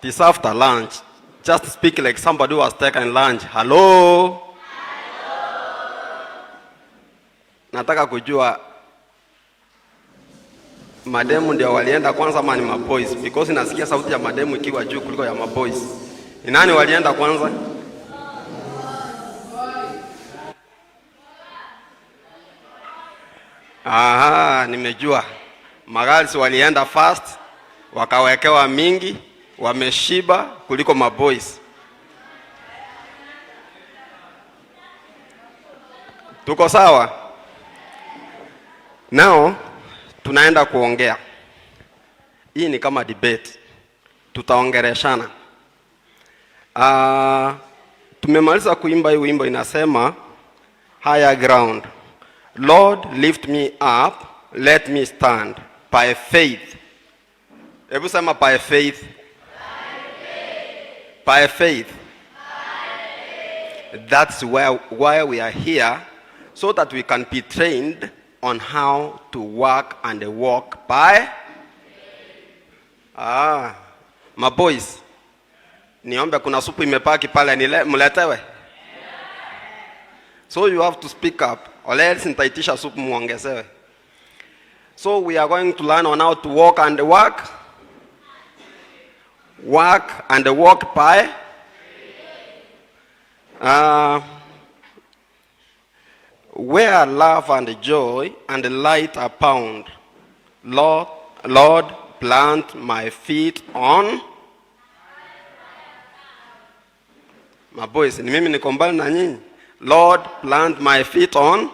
This after lunch. Just speak like somebody who has taken lunch. Hello? Nataka kujua mademu ndio walienda kwanza ama ni maboys? Because nasikia sauti ya mademu ikiwa juu kuliko ya maboys. Ni nani walienda kwanza? Aha, nimejua. Magirls walienda fast, wakawekewa mingi, wameshiba kuliko maboys. Tuko sawa? Now, tunaenda kuongea. Hii ni kama debate. Tutaongeleshana. Tumemaliza kuimba hii wimbo inasema higher ground. Lord, lift me up, let me stand by faith. Hebu sema by faith. By faith. That's why we are here, so that we can be trained on how to work and walk by. My boys, niombe kuna supu imepaki pale mletewe. So you have to speak up, or else nitaitisha supu muongezewe. So we are going to learn on how to walk and work. Work and walk by. Where love and joy and light abound, Lord, plant my feet on. My boys, ni mimi niko mbali na nyinyi. Lord, plant my feet on.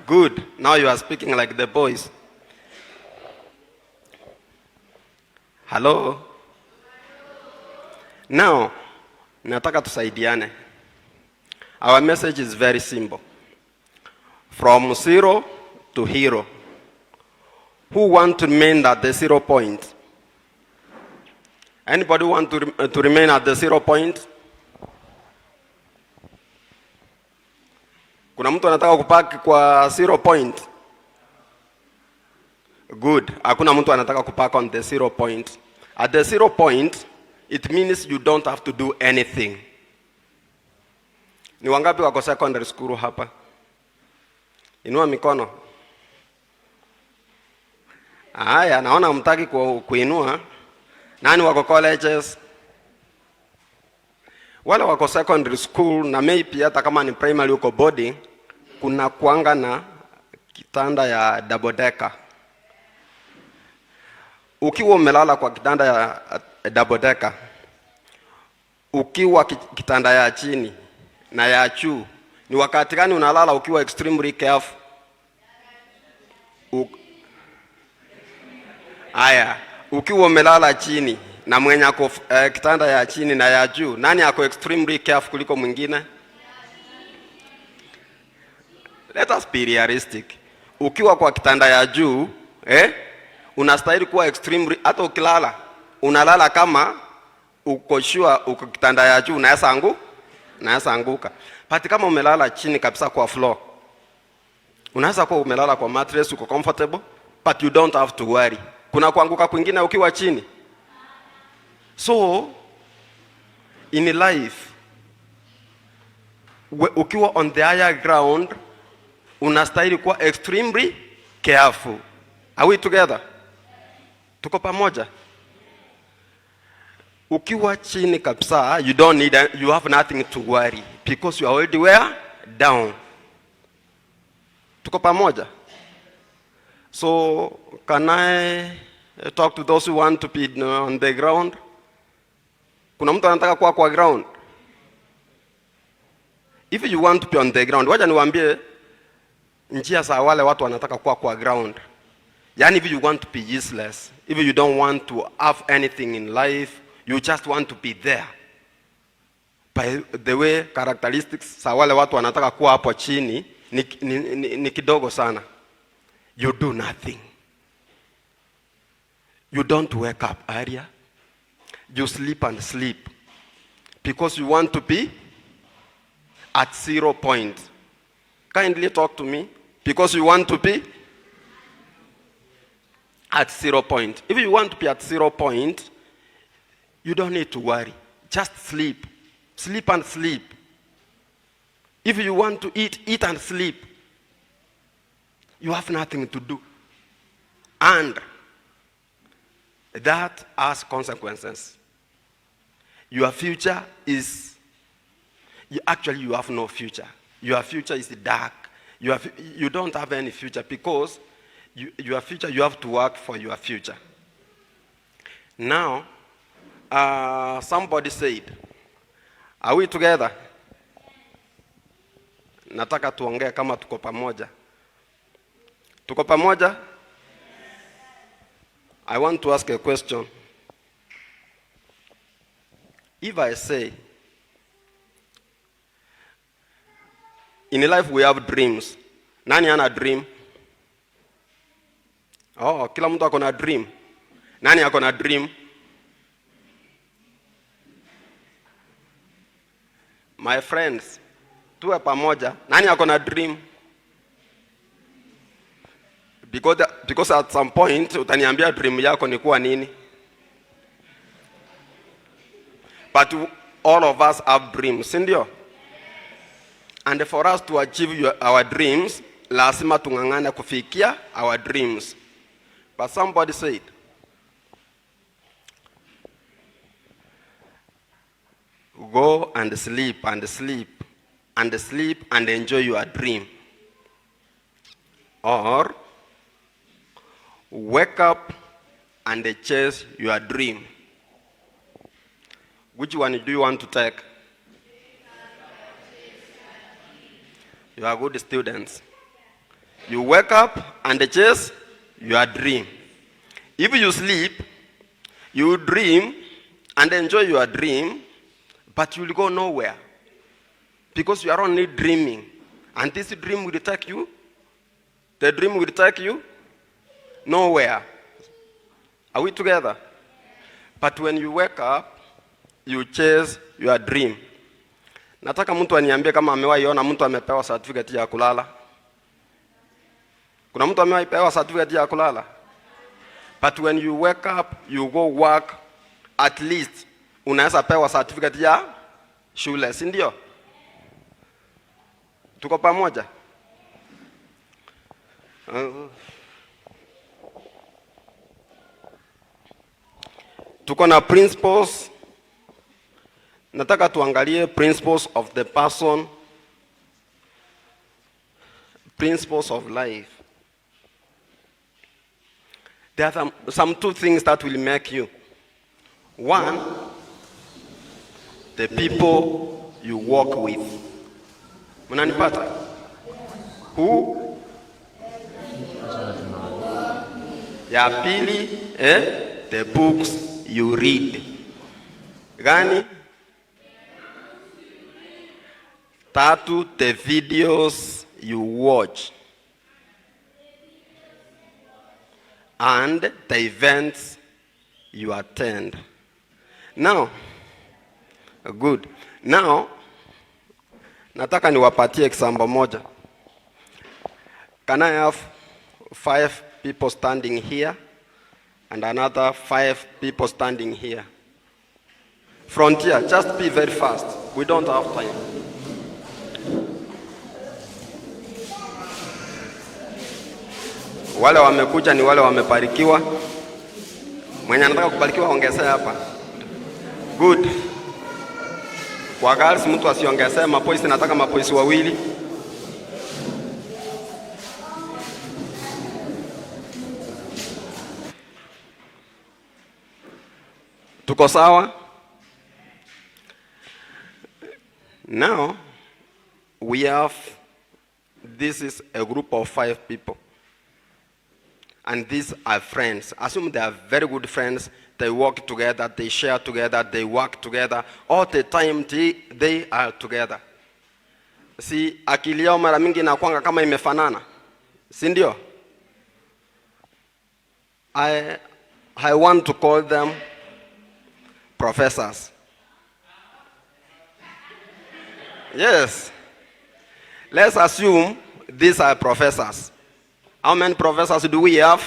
Good. Now you are speaking like the boys. Hello. Now, nataka tusaidiane. Our message is very simple. From zero to hero. Who want to remain at the 0 point? Anybody want to remain at the 0 point? Kuna mtu anataka kupaki kwa 0 point? Good. Hakuna mtu anataka kupaki on the 0 point. At the 0 point, it means you don't have to do anything. Ni wangapi wako secondary school hapa? Inua mikono. Haya, naona mtaki kuinua. Nani wako colleges? Wale wako secondary school na maybe hata kama ni primary uko boarding, kuna kuanga na kitanda ya double decker. Ukiwa umelala kwa kitanda ya double decker, ukiwa kitanda ya chini na ya juu, ni wakati gani unalala ukiwa extremely careful? Aya, ukiwa umelala chini na mwenye ako kitanda ya chini na ya juu, nani ako extremely careful kuliko mwingine? Let us be realistic. Ukiwa kwa kitanda ya juu, unastahili kuwa extremely, hata ukilala unalala kama uko sure uko kitanda ya juu unaweza anguka. But kama umelala chini kabisa kwa floor, unaweza kuwa umelala kwa mattress, uko comfortable, but you don't have to worry. Kuna kuanguka kwingine ukiwa chini. So in life, ukiwa on the higher ground, unastahili kuwa extremely careful. Are we together? Tuko pamoja? Ukiwa chini kabisa, you have nothing to worry because you are already where? Down. Tuko pamoja? So can I talk to those who want to be on the ground? Kuna mtu anataka kuwa kwa ground? If you want to be on the ground, wacha niwaambie njia za wale watu wanataka kuwa kwa ground. Yani if you want to be useless, if you don't want to have anything in life, you just want to be there. By the way, characteristics za wale watu wanataka kuwa hapo chini ni kidogo sana. You do nothing. You don't wake up earlier. You sleep and sleep. Because you want to be at 0 point. Kindly talk to me. Because you want to be at 0 point. If you want to be at 0 point, You don't need to worry. Just sleep. Sleep and sleep. If you want to eat, eat and sleep. You have nothing to do. And that has consequences. Your future is, you have no future. Your future is dark. You don't have any future because your future, you have to work for your future. Now, somebody said, are we together? Nataka tuongee kama tuko pamoja. Tuko pamoja? I want to ask a question. If I say, in life we have dreams. Nani ana dream? Oh, kila mtu ako na dream. Nani ako na dream? My friends, tuwe pamoja. Nani ako na dream? Because at some point utaniambia dream yako ni kuwa nini? But all of us have dreams, ndio? And for us to achieve our dreams, lazima tungangane kufikia our dreams. But somebody said, go and sleep and sleep and sleep and enjoy your dream. Or wake up and chase your dream. Which one do you want to take? You are good students. You wake up and chase your dream. If you sleep, you dream and enjoy your dream, but you will go nowhere. Because you are only dreaming. And this dream will take you. The dream will take you nowhere. Are we together? But when you wake up, you chase your dream. Nataka mtu aniambie kama amewahi ona mtu amepewa certificate ya kulala. Kuna mtu amewahi pewa certificate ya kulala? But when you wake up, you go work, at least unaweza pewa certificate ya shule, si ndio? Tuko pamoja? Tuko na principles. Nataka tuangalie principles of the person, principles of life. There are some two things that will make you. One, the people you work with. Mnanipata? Who? Ya pili, the books you read. Gani? Tatu, the videos you watch. And the events you attend. Now, good. Now, nataka niwapatie example moja. Can I have 5 people standing here and another 5 people standing here? Frontier, just be very fast. We don't have time. Wale wamekuja ni wale wamebarikiwa. Mwenye anataka kubarikiwa ongezea hapa. Good. Kwa girls mtu asiongezee mapoisi, nataka mapoisi wawili. Tuko sawa? Now this is a group of 5 people. And these are friends. Assume they are very good friends. They work together, they share together, they work together. All the time they are together. Si akili yao mara mingi inakuanga kama imefanana. Si ndio? I want to call them professors. Yes. Let's assume these are professors. How many professors do we have?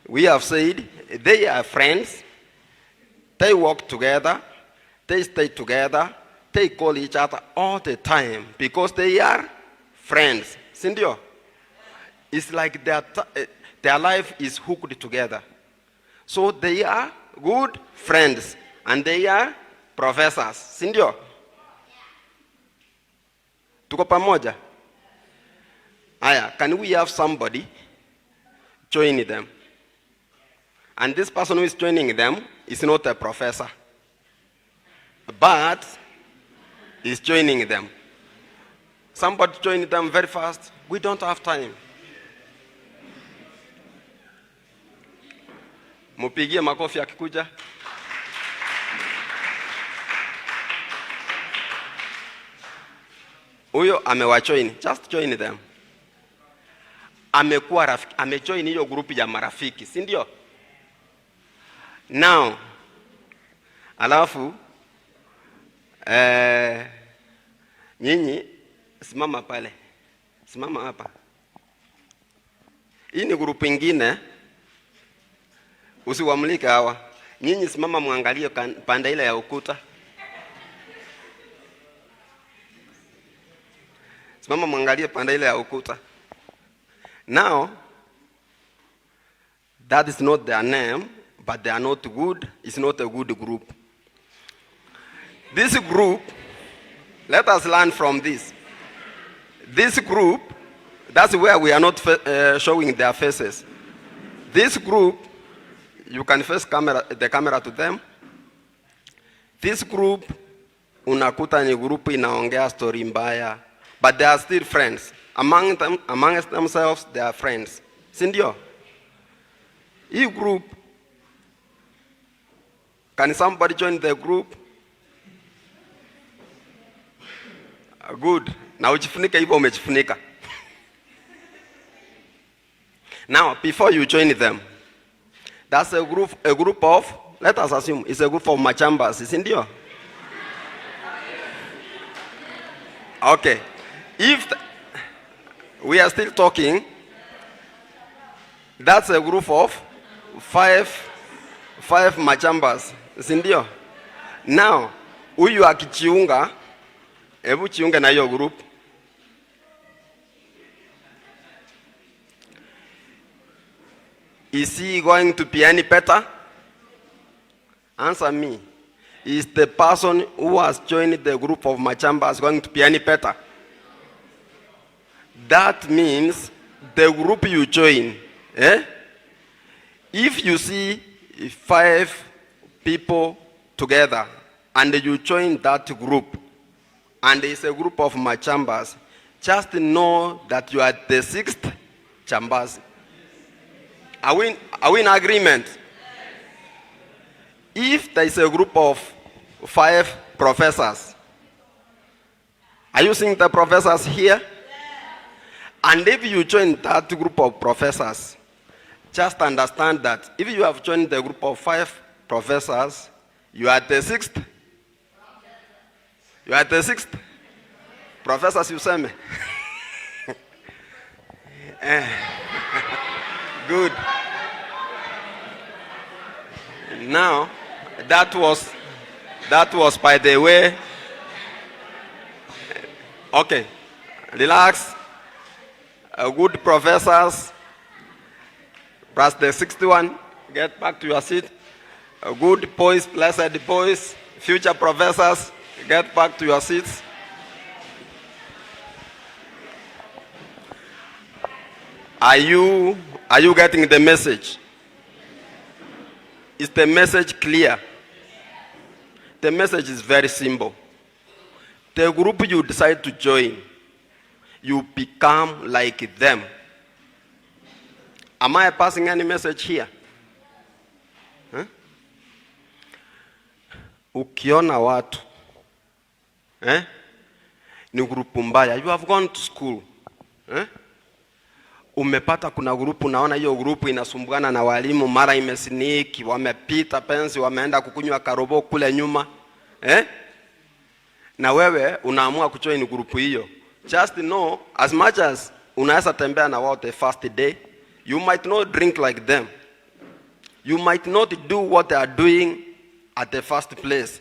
We have said they are friends, They work together, they stay together, they call each other all the time because they are friends. Sindio? It's like their life is hooked together. So they are good friends and they are professors. Sindio? Tuko pamoja? Aya, can we have somebody join them? And this person who is joining them is not a professor, but is joining them. Somebody join them very fast. We don't have time. Mupigie makofi akikuja. Huyo amewajoin. Just join them. Amekuwa rafiki, amejoin hiyo group ya marafiki, si ndio? Now, alafu nyinyi simama pale. Simama hapa. Hii ni group ingine. Usiwamlike hawa. Nyinyi simama muangalie pande ile ya ukuta. Simama muangalie pande ile ya ukuta. Now, that is not their name, but they are not good. It's not a good group. This group, let us learn from this. This group, that's where we are not showing their faces. This group, you can face the camera to them. This group, unakuta ni group inaongea story mbaya, but they are still friends. Amongst themselves, they are friends. Sindio? Hii group, can somebody join the group? Good. Na ujifunike hivyo umejifunika. Now, before you join them, that's a group of, let us assume, it's a group of machambas, sindio? Okay. If we are still talking, that's a group of five machambas, sindio? Now, huyu akijiunga, hebu jiunge na hiyo group. Is he going to be any better? Answer me. Is the person who has joined the group of machambas going to be any better? That means the group you join, if you see 5 people together and you join that group, and it's a group of machambas, just know that you are the 6th chambas. Are we in agreement? If there is a group of 5 professors, are you seeing the professors here? And if you join that group of professors, just understand that if you have joined the group of 5 professors, you are the 6th. You are the 6th. Professors, you say me. Good. Now, that was by the way. Okay, relax. Good professors, plus the 6th one, get back to your seat. Good boys, blessed boys, future professors, get back to your seats. Are you getting the message? Is the message clear? The message is very simple. The group you decide to join, you become like them. Am I passing any message here? Huh? Ukiona watu, ni grupu mbaya. You have gone to school. Umepata kuna grupu, naona hiyo grupu inasumbuana na walimu, mara imesiniki, wamepita pensi, wameenda kukunywa karobo kule nyuma. Na wewe unaamua kujoin grupu hiyo. Just know, as much as unaweza tembea na wao the first day, you might not drink like them. You might not do what they are doing at the first place.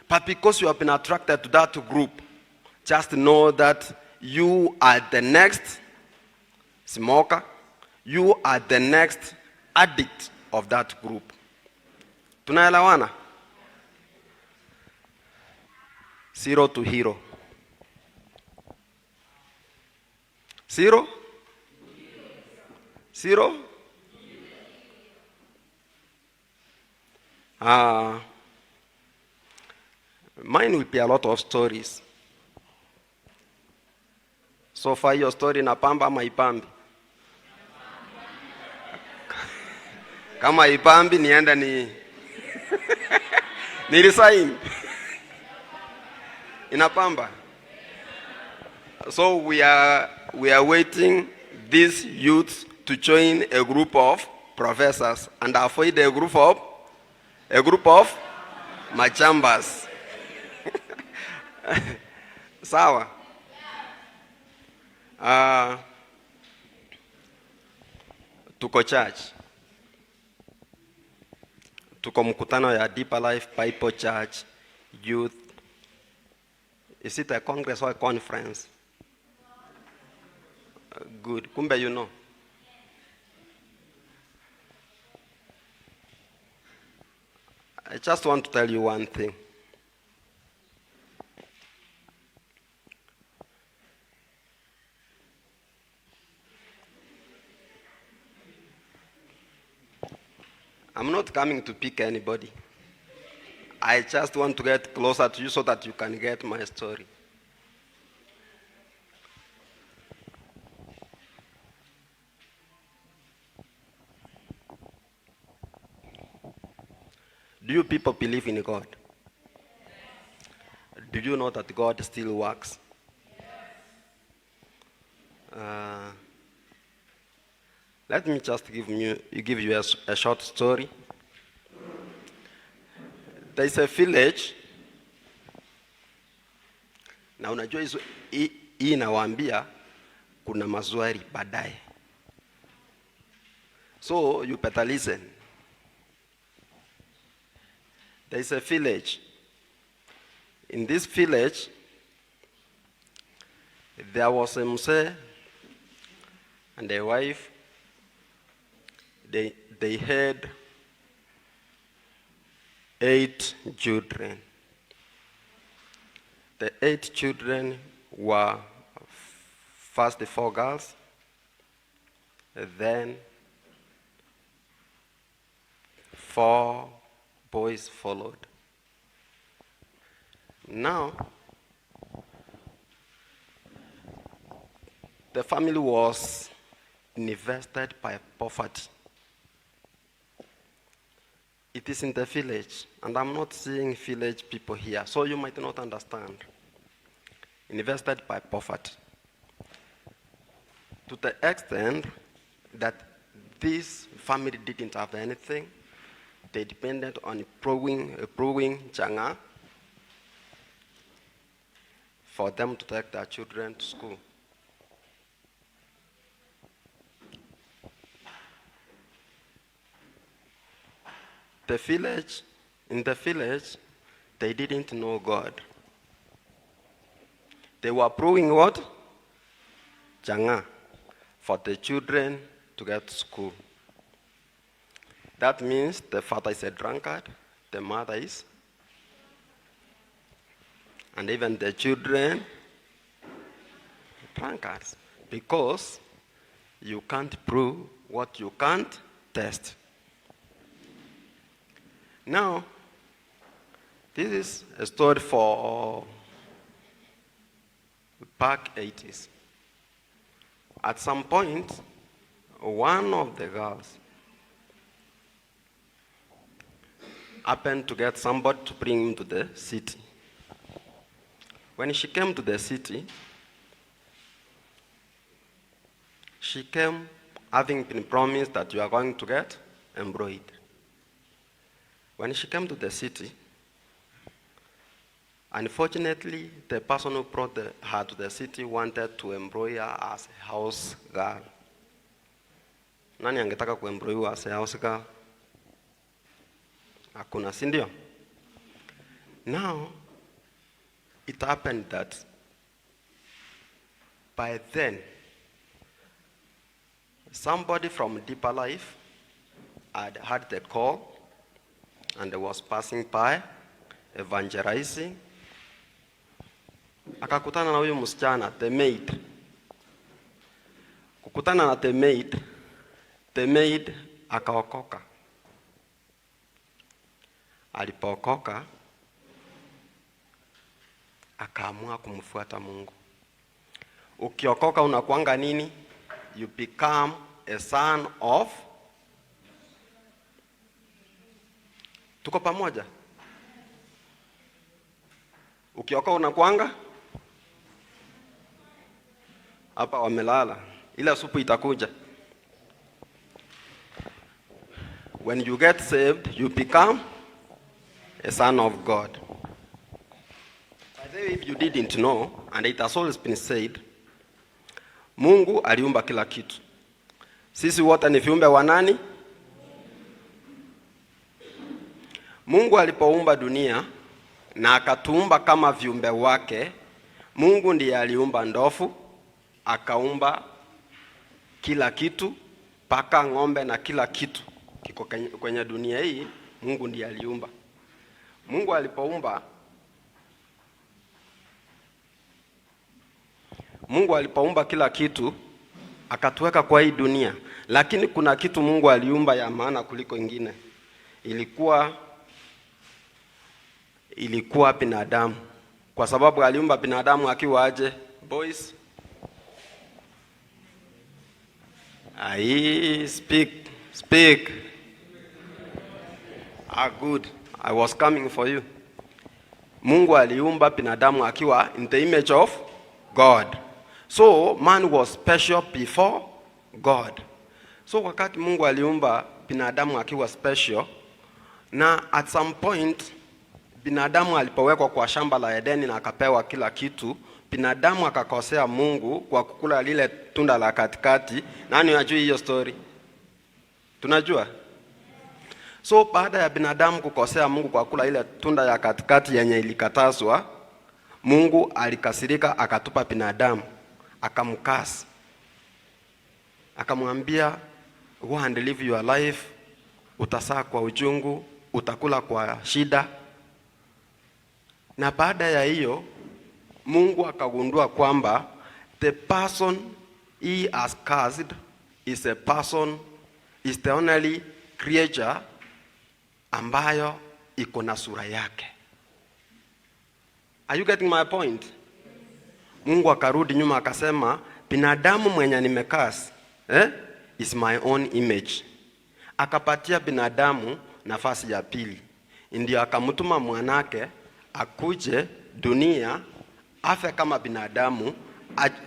But because you have been attracted to that group, just know that you are the next smoker. You are the next addict of that group. Tunaelewana? Zero to hero. Zero? Zero? Mine will be a lot of stories. So far your story inapamba ama ipambi? Kama ipambi nienda nilisign. Inapamba. So we are waiting these youths to join a group of professors and avoid a group of machambas. Sawa. Tuko church. Tuko mkutano ya Deeper Life Bible Church Youth. Is it a congress or a conference? Good. Kumbe you know. I just want to tell you one thing. I'm not coming to pick anybody. I just want to get closer to you so that you can get my story. Do you people believe in God? Do you know that God still works? Let me just give you a short story. There is a village. Na unajua hii inawaambia kuna maswali baadaye. So you better listen. There is a village. In this village, there was a Masese and a wife. They had 8 children. The 8 children were first 4 girls, then 4 boys followed. Now, the family was invested by poverty. It is in the village, and I'm not seeing village people here, so you might not understand. Invested by poverty. To the extent that this family didn't have anything, they depended on brewing changa for them to take their children to school. In the village, they didn't know God. They were brewing what? Changa for the children to get to school. That means the father is a drunkard, the mother is, and even the children, drunkards, because you can't prove what you can't test. Now, this is a story for back 80s. At some point, one of the girls happened to get somebody to bring him to the city. When she came to the city, she came having been promised that you are going to get embroidered. When she came to the city, unfortunately, the person who brought her to the city wanted to employ her as a house girl. Nani angetaka kuemploy as a house girl? Hakuna, si ndio? Now, it happened that by then, somebody from Deeper Life had had the call and was passing by, evangelizing. Akakutana na huyu msichana, the maid. Kukutana na the maid akaokoka. Alipookoka, akaamua kumfuata Mungu. Ukiokoka unakuanga nini? You become a son of. Tuko pamoja? Ukiokoka unakuanga? Hapa wamelala. Ila supu itakuja. When you get saved, you become a son of God. By the way, if you didn't know, and it has always been said, Mungu aliumba kila kitu. Sisi wote ni viumbe wa nani? Mungu alipoumba dunia na akatuumba kama viumbe wake, Mungu ndiye aliumba ndovu, akaumba kila kitu, paka, ng'ombe na kila kitu kiko kwenye dunia hii. Mungu ndiye aliumba. Mungu alipoumba kila kitu, akatuweka kwa hii dunia. Lakini kuna kitu Mungu aliumba ya maana kuliko ingine. Ilikuwa binadamu. Kwa sababu aliumba binadamu akiwa aje? Boys, speak. Good. I was coming for you. Mungu aliumba binadamu akiwa in the image of God. So man was special before God. So wakati Mungu aliumba binadamu akiwa special, na at some point binadamu alipowekwa kwa shamba la Edeni na akapewa kila kitu, binadamu akakosea Mungu kwa kukula lile tunda la katikati. Nani anajua hiyo story? Tunajua. So baada ya binadamu kukosea Mungu kwa kula ile tunda ya katikati yenye ilikatazwa, Mungu alikasirika, akatupa binadamu, akamkasi. Akamwambia, go and live your life, utasaa kwa uchungu, utakula kwa shida. Na baada ya hiyo, Mungu akagundua kwamba the person he has cursed is the only creature ambayo iko na sura yake. Are you getting my point? Mungu akarudi nyuma akasema, binadamu mwenye nimekasi is my own image. Akapatia binadamu nafasi ya pili. Ndio akamtuma mwanake akuje dunia, afe kama binadamu,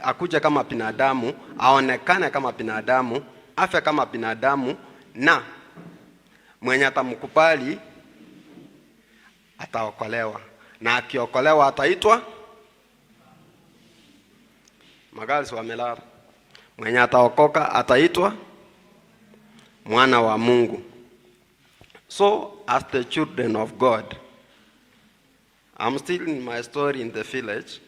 akuje kama binadamu, aonekane kama binadamu, afe kama binadamu, na mwenye atamkubali ataokolewa. Na akiokolewa ataitwa magali wamelala. Mwenye ataokoka ataitwa mwana wa Mungu. So as the children of God, I'm still in my story in the village.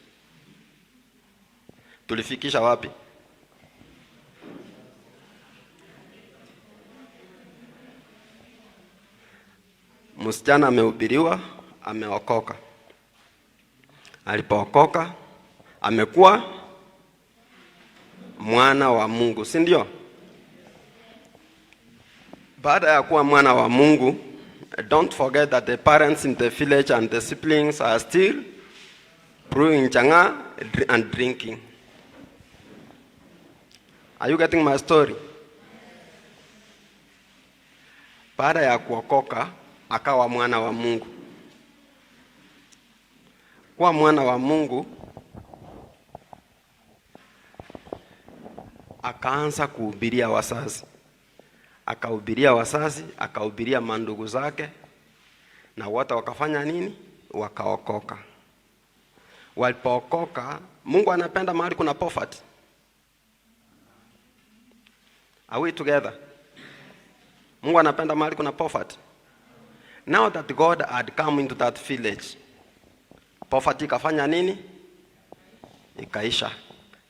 Tulifikisha wapi? Msichana amehubiriwa, ameokoka. Alipookoka, amekuwa mwana wa Mungu, si ndio? Baada ya kuwa mwana wa Mungu, don't forget that the parents in the village and the siblings are still brewing changa and drinking. Are you getting my story? Baada ya kuokoka, akawa mwana wa Mungu. Kwa mwana wa Mungu, akaanza kuhubiria wazazi. Akahubiria wazazi, akahubiria mandugu zake, na wote wakafanya nini? Wakaokoka. Walipookoka, Mungu anapenda mahali kuna poverty. Are we together? Mungu anapenda mahali kuna poverty. Now that God had come into that village, Poverty ikafanya nini? Ikaisha.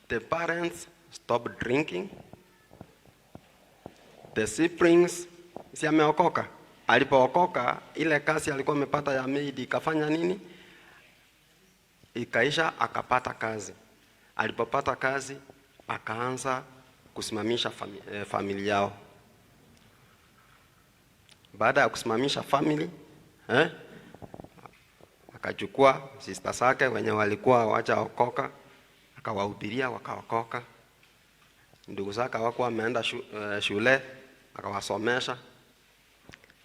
The parents stopped drinking. The siblings, si ameokoka. Alipookoka, ile kazi alikuwa amepata ya maid ikafanya nini? Ikaisha, akapata kazi. Alipopata kazi, akaanza kusimamisha familia yao. Baada ya kusimamisha family, akachukua sister zake wenye walikuwa hawajaokoka, akawahubiria wakaokoka. Ndugu zake hawakuwa wameenda shule, akawasomesha,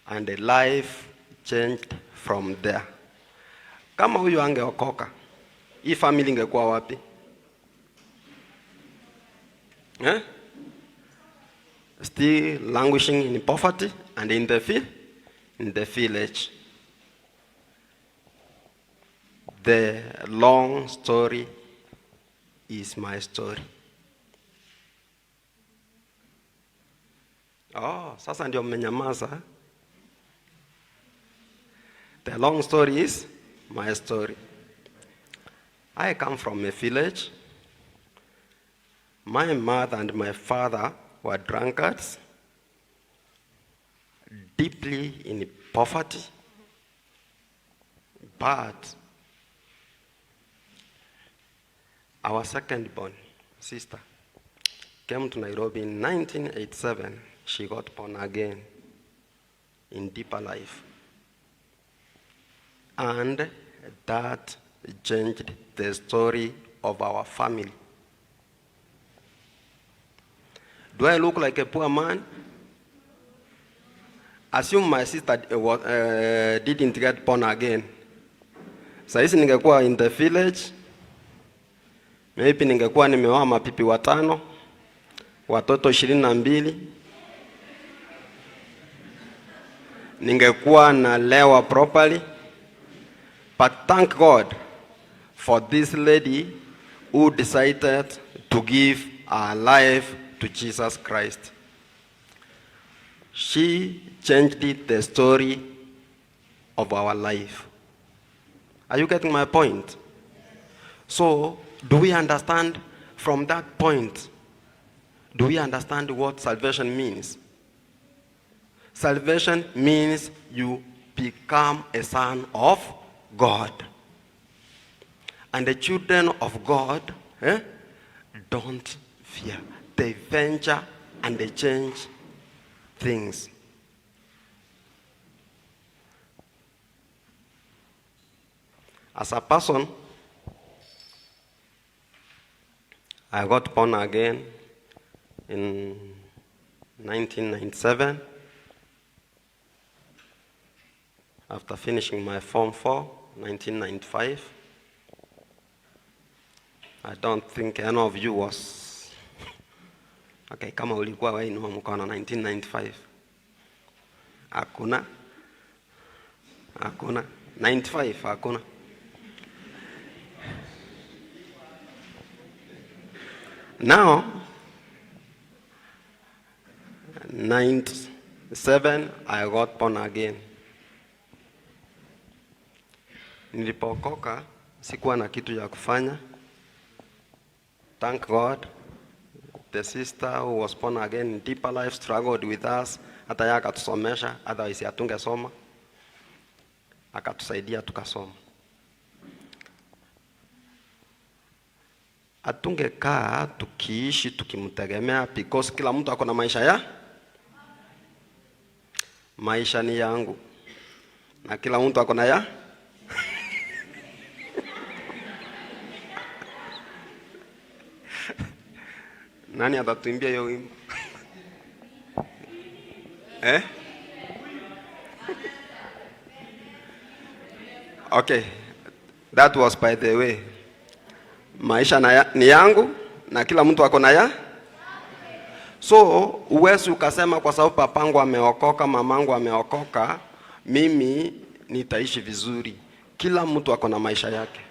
and the life changed from there. Kama huyo angeokoka, hii family ingekuwa wapi? Still languishing in poverty and in the village. The long story is my story. Sasa ndio mmenyamaza. The long story is my story. I come from a village. My mother and my father were drunkards, deeply in poverty, but our second born sister came to Nairobi in 1987. She got born again in deeper life. And that changed the story of our family. Do I look like a poor man? Assume my sister didn't get born again. Saisi ningekuwa in the village. Maybe ningekuwa nimeoa mapipi 5, watoto 22. Ningekuwa nalewa properly. But thank God for this lady who decided to give her life to Jesus Christ. She changed the story of our life. Are you getting my point? So, do we understand from that point? Do we understand what salvation means? Salvation means you become a son of God. And the children of God don't fear. They venture and they change things. As a person, I got born again in 1997 after finishing my Form 4, 1995. I don't think any of you was okay, kama ulikuwa wewe inua mkono 1995. Hakuna 95, hakuna. Now 97 I got born again. Nilipookoka sikuwa na kitu ya kufanya. Thank God, the sister who was born again in deeper life struggled with us. Hata yeye akatusomesha, otherwise hatungesoma. Akatusaidia tukasoma. Hatungekaa tukiishi tukimtegemea because kila mtu ako na maisha ya. Maisha ni yangu. Na kila mtu ako na ya. Nani atatuimbia hiyo wimbo? Okay. That was by the way. Maisha ni yangu na kila mtu ako na ya. So, uwezi ukasema kwa sababu papangu ameokoka, mamangu ameokoka, mimi nitaishi vizuri. Kila mtu ako na maisha yake.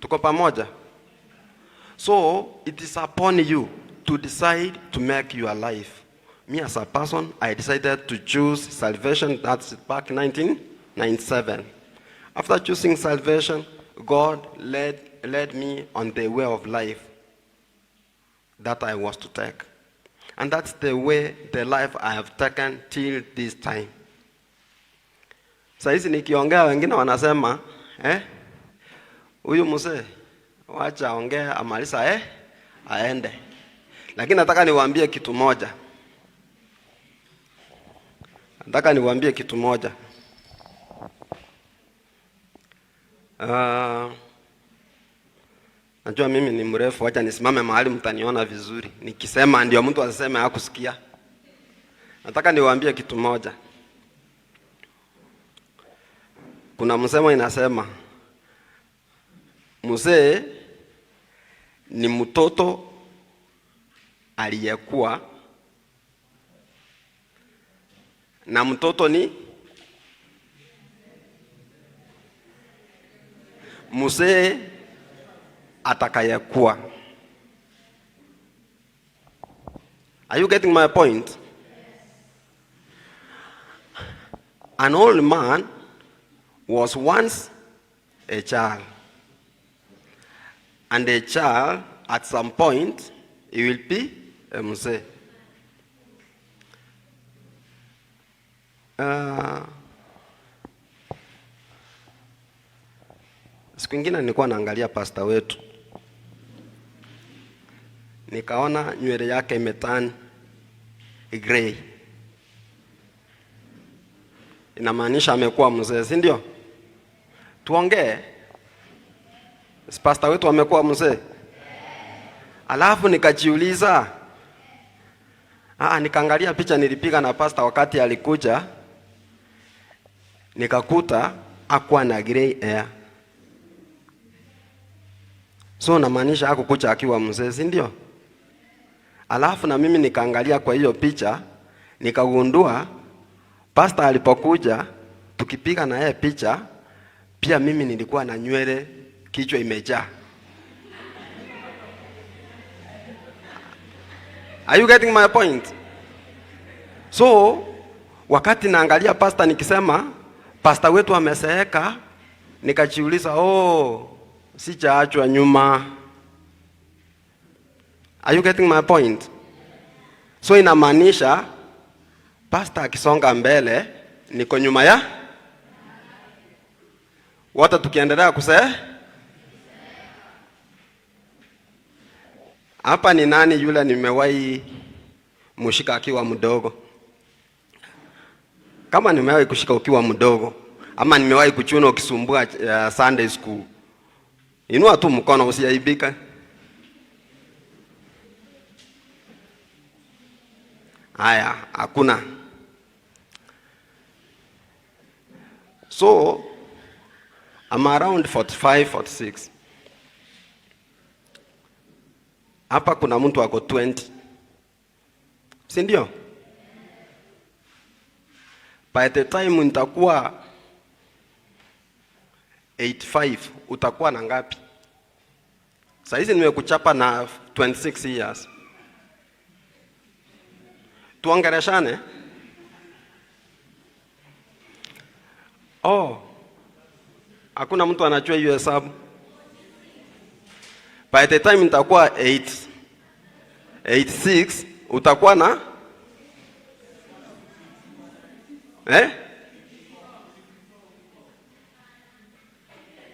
Tuko pamoja? So, it is upon you to decide to make your life. Me as a person, I decided to choose salvation. That's back in 1997. After choosing salvation, God led me on the way of life that I was to take. And that's the life I have taken till this time. Saizi nikiongea wengine wanasema, huyu mzee wacha ongea amaliza aende. Lakini nataka niwaambie kitu moja. Najua mimi ni mrefu, wacha nisimame mahali mtaniona vizuri. Nikisema ndio mtu aseme hakusikia. Nataka niwaambie kitu moja. Kuna msemo inasema, mzee ni mtoto aliyekuwa na mtoto ni mzee atakayekuwa. Are you getting my point? An old man was once a child. And a child, at some point, he will be a mzee. Siku ingine nilikuwa naangalia pastor wetu. Nikaona nywele yake imeturn gray. Inamaanisha amekuwa mzee, si ndio? Tuongee. Pastor wetu amekuwa mzee. Alafu nikajiuliza, nikaangalia picha nilipiga na pastor wakati alikuja, nikakuta hakuwa na gray hair. So namaanisha hakukuja akiwa mzee, si ndio? Alafu na mimi nikaangalia kwa hiyo picha, nikagundua pastor alipokuja tukipiga na yeye picha, pia mimi nilikuwa na nywele kichwa imejaa. Are you getting my point? So wakati naangalia pastor nikisema pastor wetu ameseeka, nikajiuliza sijaachwa nyuma. Are you getting my point? So inamaanisha pastor akisonga mbele niko nyuma ya wote, tukiendelea hapa ni nani yule nimewahi mshika akiwa mdogo? Kama nimewahi kushika ukiwa mdogo ama nimewahi kuchuna ukisumbua Sunday school, inua tu mkono usiaibika. Haya, hakuna. So I'm around 45, 46. Hapa kuna mtu wako 20. Si ndio? By the time nitakuwa 85, utakuwa na ngapi? Sasa hizi nimekuchapa na 26 years. Tuongeleshane. Hakuna mtu anajua hiyo hesabu. By the time nitakuwa 86, utakuwa na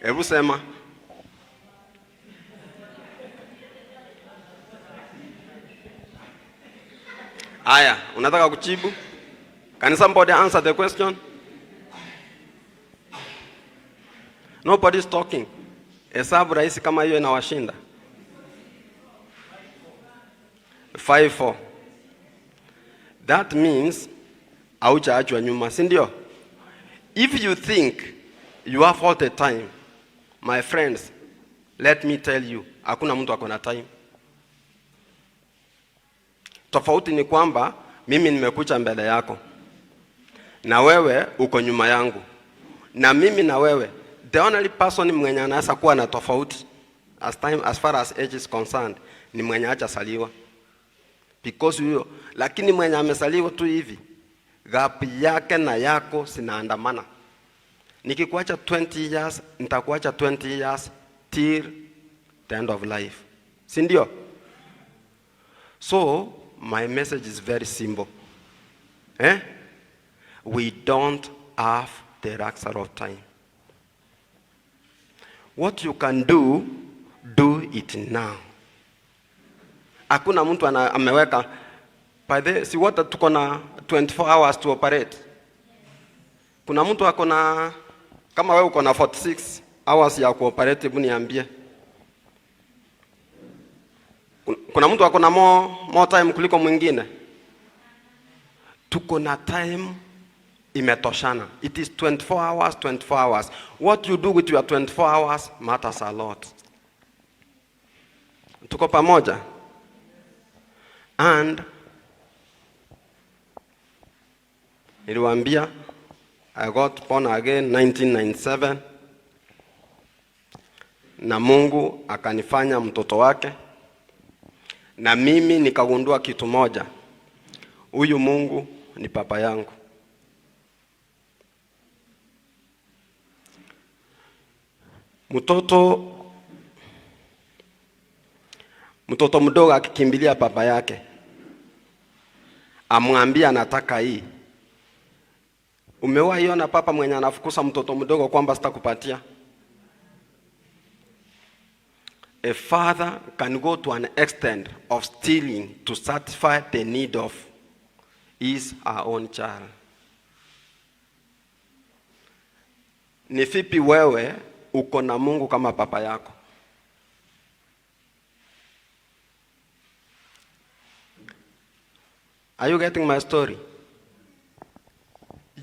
hebu sema. Aya, unataka kujibu? Can somebody answer the question? Nobody is talking. Hesabu rahisi kama hiyo inawashinda. 54. That means haujaachwa nyuma, si ndio? If you think you have all the time, my friends, let me tell you, hakuna mtu ako na time. Tofauti ni kwamba mimi nimekuja mbele yako na wewe uko nyuma yangu, na mimi na wewe, the only person mwenye anaweza kuwa na tofauti as far as age is concerned ni mwenye hajasaliwa. Because huyo, lakini mwenye amesaliwa tu hivi, gap yake na yako sinaandamana. Nikikuacha 20 years, nitakuacha 20 years till the end of life. Si ndio? So, my message is very simple. We don't have the luxury of time. What you can do it now. Hakuna mtu ameweka by the si wote tuko na 24 hours to operate. Kuna mtu ako na, kama wewe uko na 46 hours ya kuoperate, hebu niambie. Kuna mtu ako na more time kuliko mwingine. Tuko na time imetoshana. It is 24 hours, 24 hours. What you do with your 24 hours matters a lot. Tuko pamoja? And niliwaambia I got born again 1997. Na Mungu akanifanya mtoto wake. Na mimi nikagundua kitu moja. Huyu Mungu ni papa yangu. Mtoto mdogo akikimbilia baba yake, amwambia anataka hii. Umewahi ona papa mwenye anafukuza mtoto mdogo kwamba sitakupatia? A father can go to an extent of stealing to satisfy the need of his or own child. Ni vipi wewe uko na Mungu kama papa yako? Are you getting my story?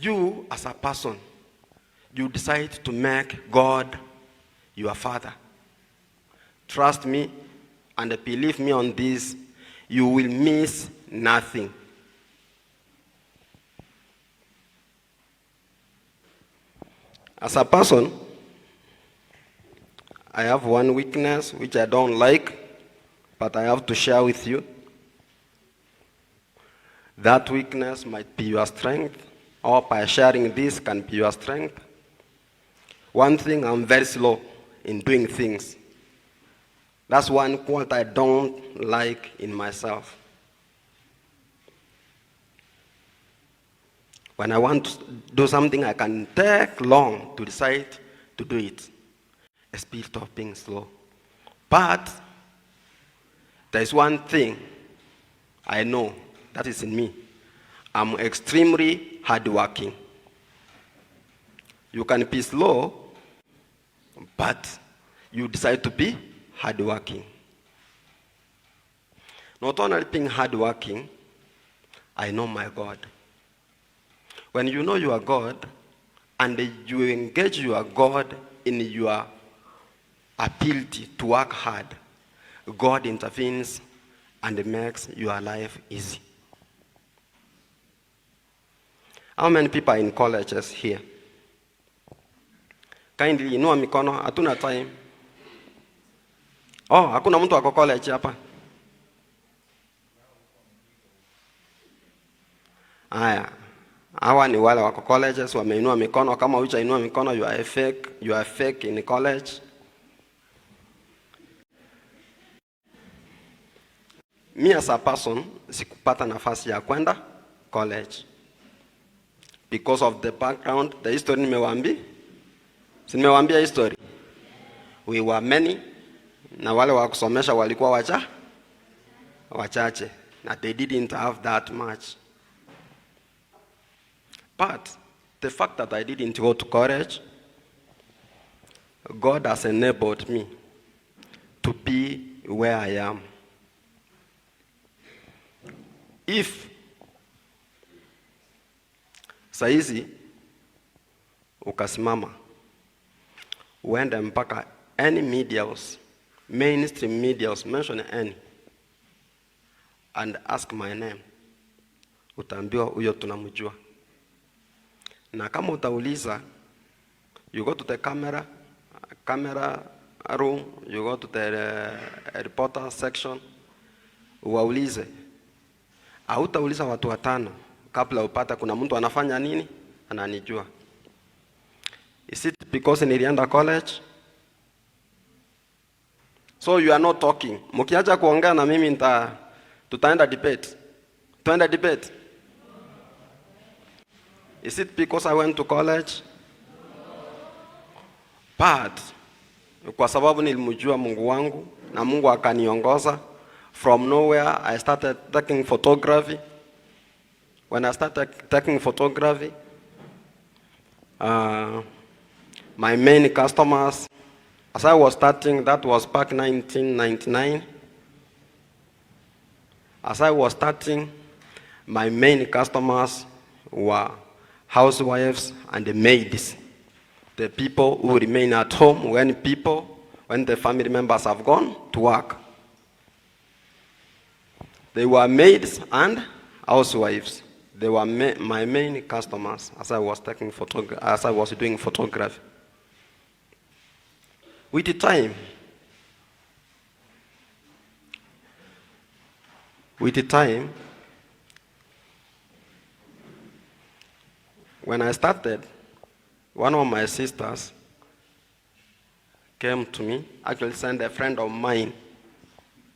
You as a person, you decide to make God your father. Trust me and believe me on this, you will miss nothing. As a person, I have one weakness which I don't like, but I have to share with you. That weakness might be your strength, or by sharing this can be your strength. One thing, I'm very slow in doing things. That's one quality I don't like in myself. When I want to do something, I can take long to decide to do it. A spirit of being slow. But there is one thing I know that is in me. I'm extremely hardworking. You can be slow, but you decide to be hardworking. Not only being hardworking, I know my God. When you know your God, and you engage your God in your ability to work hard, God intervenes and makes your life easy. How many people are in colleges here? Kindly inua mikono, hatuna time. Oh, hakuna mtu wako college hapa. Aya, hawa ni wale wako colleges wameinua mikono. Kama hujainua mikono, you are fake in college. Me as a person, sikupata nafasi ya kwenda college. Because of the background, the history nimewambia history. We were many, na wale wa kusomesha walikuwa wachache. Na they didn't have that much. But the fact that I didn't go to college, God has enabled me to be where I am. If saizi ukasimama uende mpaka any medias, mainstream medias, mention any, and ask my name, utaambiwa huyo tunamjua. Na kama utauliza, you go to the camera room, you go to the reporter section, uwaulize. Hautauliza watu 5 kabla upata kuna mtu anafanya nini, ananijua. Is it because nilienda college? So you are not talking. Mkiacha kuongea na mimi tutaenda debate. Tuenda debate. Is it because I went to college? But kwa sababu nilimjua Mungu wangu na Mungu akaniongoza. From nowhere I started taking photography. When I started taking photography, my main customers, as I was starting, that was back 1999. As I was starting, my main customers were housewives and the maids. The people who remain at home when the family members have gone to work. They were maids and housewives. They were my main customers as I was doing photography. With the time, when I started, one of my sisters came to me, actually sent a friend of mine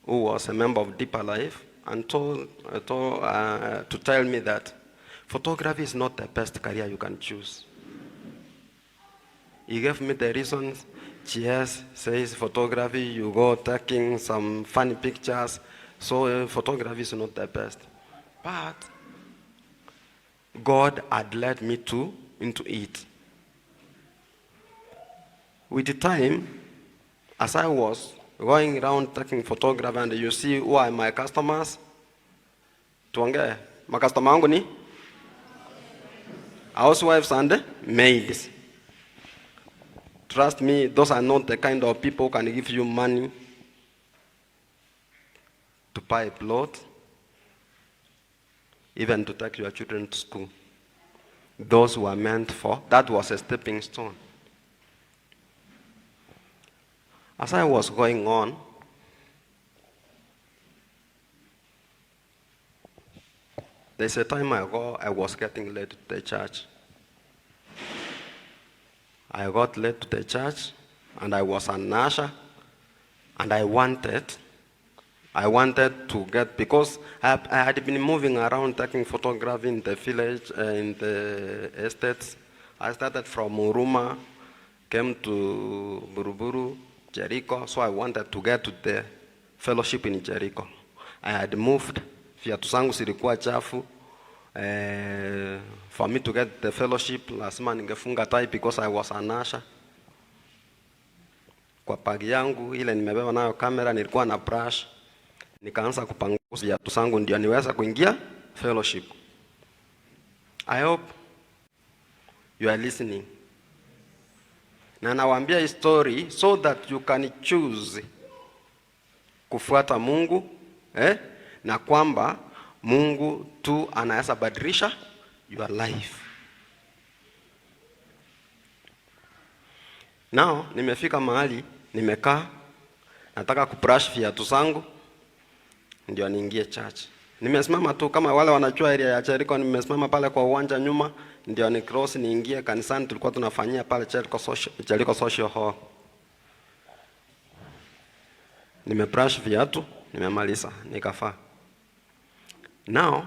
who was a member of Deeper Life, and to tell me that photography is not the best career you can choose. He gave me the reasons. Yes, says photography, you go taking some funny pictures, so photography is not the best. But God had led me into it. With the time, as I was going around taking photography, and you see who are my customers, tuongee, makastoma wangu ni housewives and maids. Trust me, those are not the kind of people who can give you money to buy a plot, even to take your children to school. Those were meant for, that was a stepping stone. As I was going on, there's a time ago I was getting late to the church. I got late to the church, and I was an usher, and I wanted to get, because I had been moving around taking photography in the village, in the estates. I started from Uruma, came to Buruburu, Jericho, so I wanted to get to the fellowship in Jericho. I had moved, viatu zangu zilikuwa chafu. For me to get the fellowship, lazima ningefunga tai because I was an usher. Kwa pagi yangu ile nimebeba nayo kamera, nilikuwa na brush, nikaanza kupanguza viatu zangu ndio niweza kuingia fellowship. I hope you are listening. Na nawaambia hii story so that you can choose kufuata Mungu, na kwamba Mungu tu anaweza badilisha your life. Now, nimefika mahali, nimekaa, nataka kubrush viatu zangu, ndio niingie church. Nimesimama tu kama wale wanajua area ya Jericho, nimesimama pale kwa uwanja nyuma, ndio ni cross niingie kanisani, tulikuwa tunafanyia pale Jericho Social Hall. Nimebrush viatu, nimemaliza, nikafaa. Now,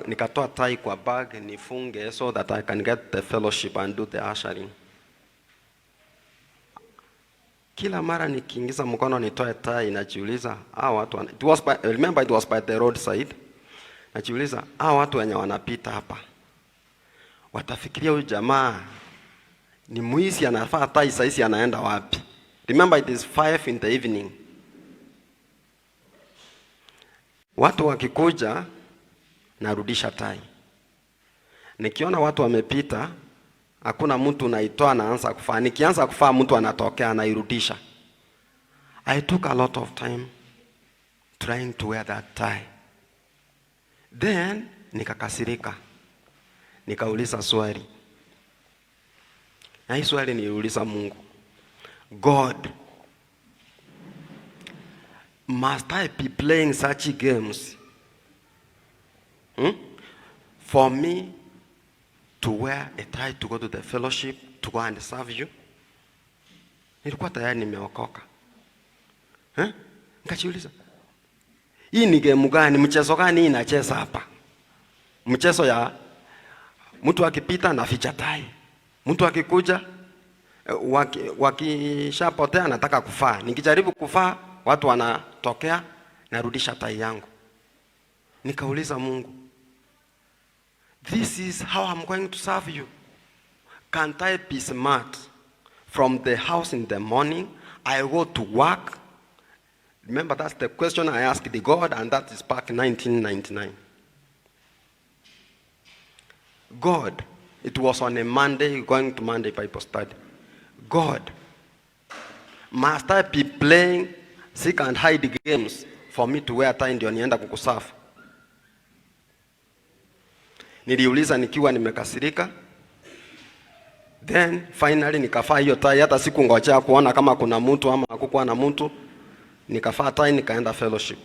nikatoa tai kwa bag, nifunge so that I can get the fellowship and do the ushering. Kila mara nikiingiza mkono nitoe tai, najiuliza, watu, remember it was by the roadside. Najiuliza, watu wenye wanapita hapa, watafikiria huyu jamaa ni mwizi anafaa tai saisi anaenda wapi? Remember it is 5 in the evening. Watu wakikuja, narudisha tai. Nikiona watu wamepita, hakuna mtu naitoa naanza kufaa. Nikianza kufaa mtu anatokea anairudisha. I took a lot of time trying to wear that tie. Then nikakasirika. Nikauliza swali. Na hii swali niliuliza Mungu. God, must I be playing such games for me to wear a tie to go to the fellowship to go and serve you? Nilikuwa tayari nimeokoka. Nikajiuliza, hii ni game gani, mchezo gani inacheza hapa? Mchezo ya mtu akipita na ficha tai. Mtu akikuja wakishapotea nataka kufaa. Nikijaribu kufaa, watu wanatokea, narudisha tai yangu. Nikauliza Mungu, this is how I'm going to serve you. Can't I be smart? From the house in the morning, I go to work. Remember, that's the question I asked the God, and that is back in 1999. God, it was on a Monday, going to Monday Bible study. God, must I be playing seek and hide games for me to wear tie ndio nienda kukusafu? Niliuliza nikiwa nimekasirika. Then finally nikafaa hiyo tie, hata sikungojea kuona kama kuna mtu ama hakukuwa na mtu. Nikafaa tie, nikaenda fellowship.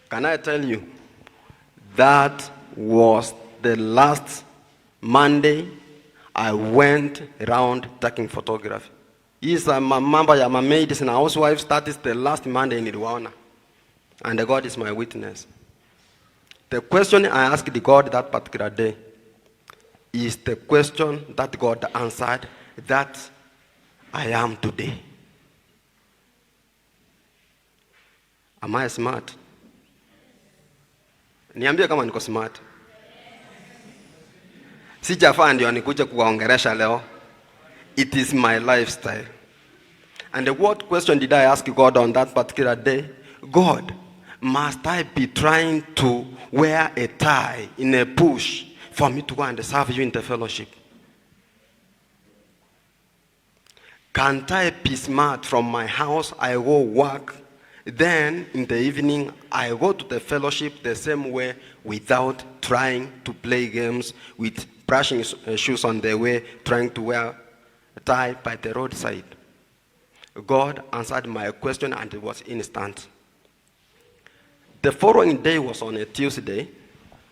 Can I tell you, that was the last Monday I went around taking photography. Is a member ya maids and housewives. That is the last Monday in Rwanda, and God is my witness. The question I asked the God that particular day is the question that God answered, that I am today. Am I smart? Niambie kama niko smart. Sijafaa ndio nikuje kuwaongelesha leo. It is my lifestyle. And what question did I ask God on that particular day? God, must I be trying to wear a tie in a bush for me to go and serve you in the fellowship? Can't I be smart? From my house, I go work. Then in the evening, I go to the fellowship the same way without trying to play games, with brushing shoes on the way, trying to wear a tie by the roadside. God answered my question, and it was instant. The following day was on a Tuesday.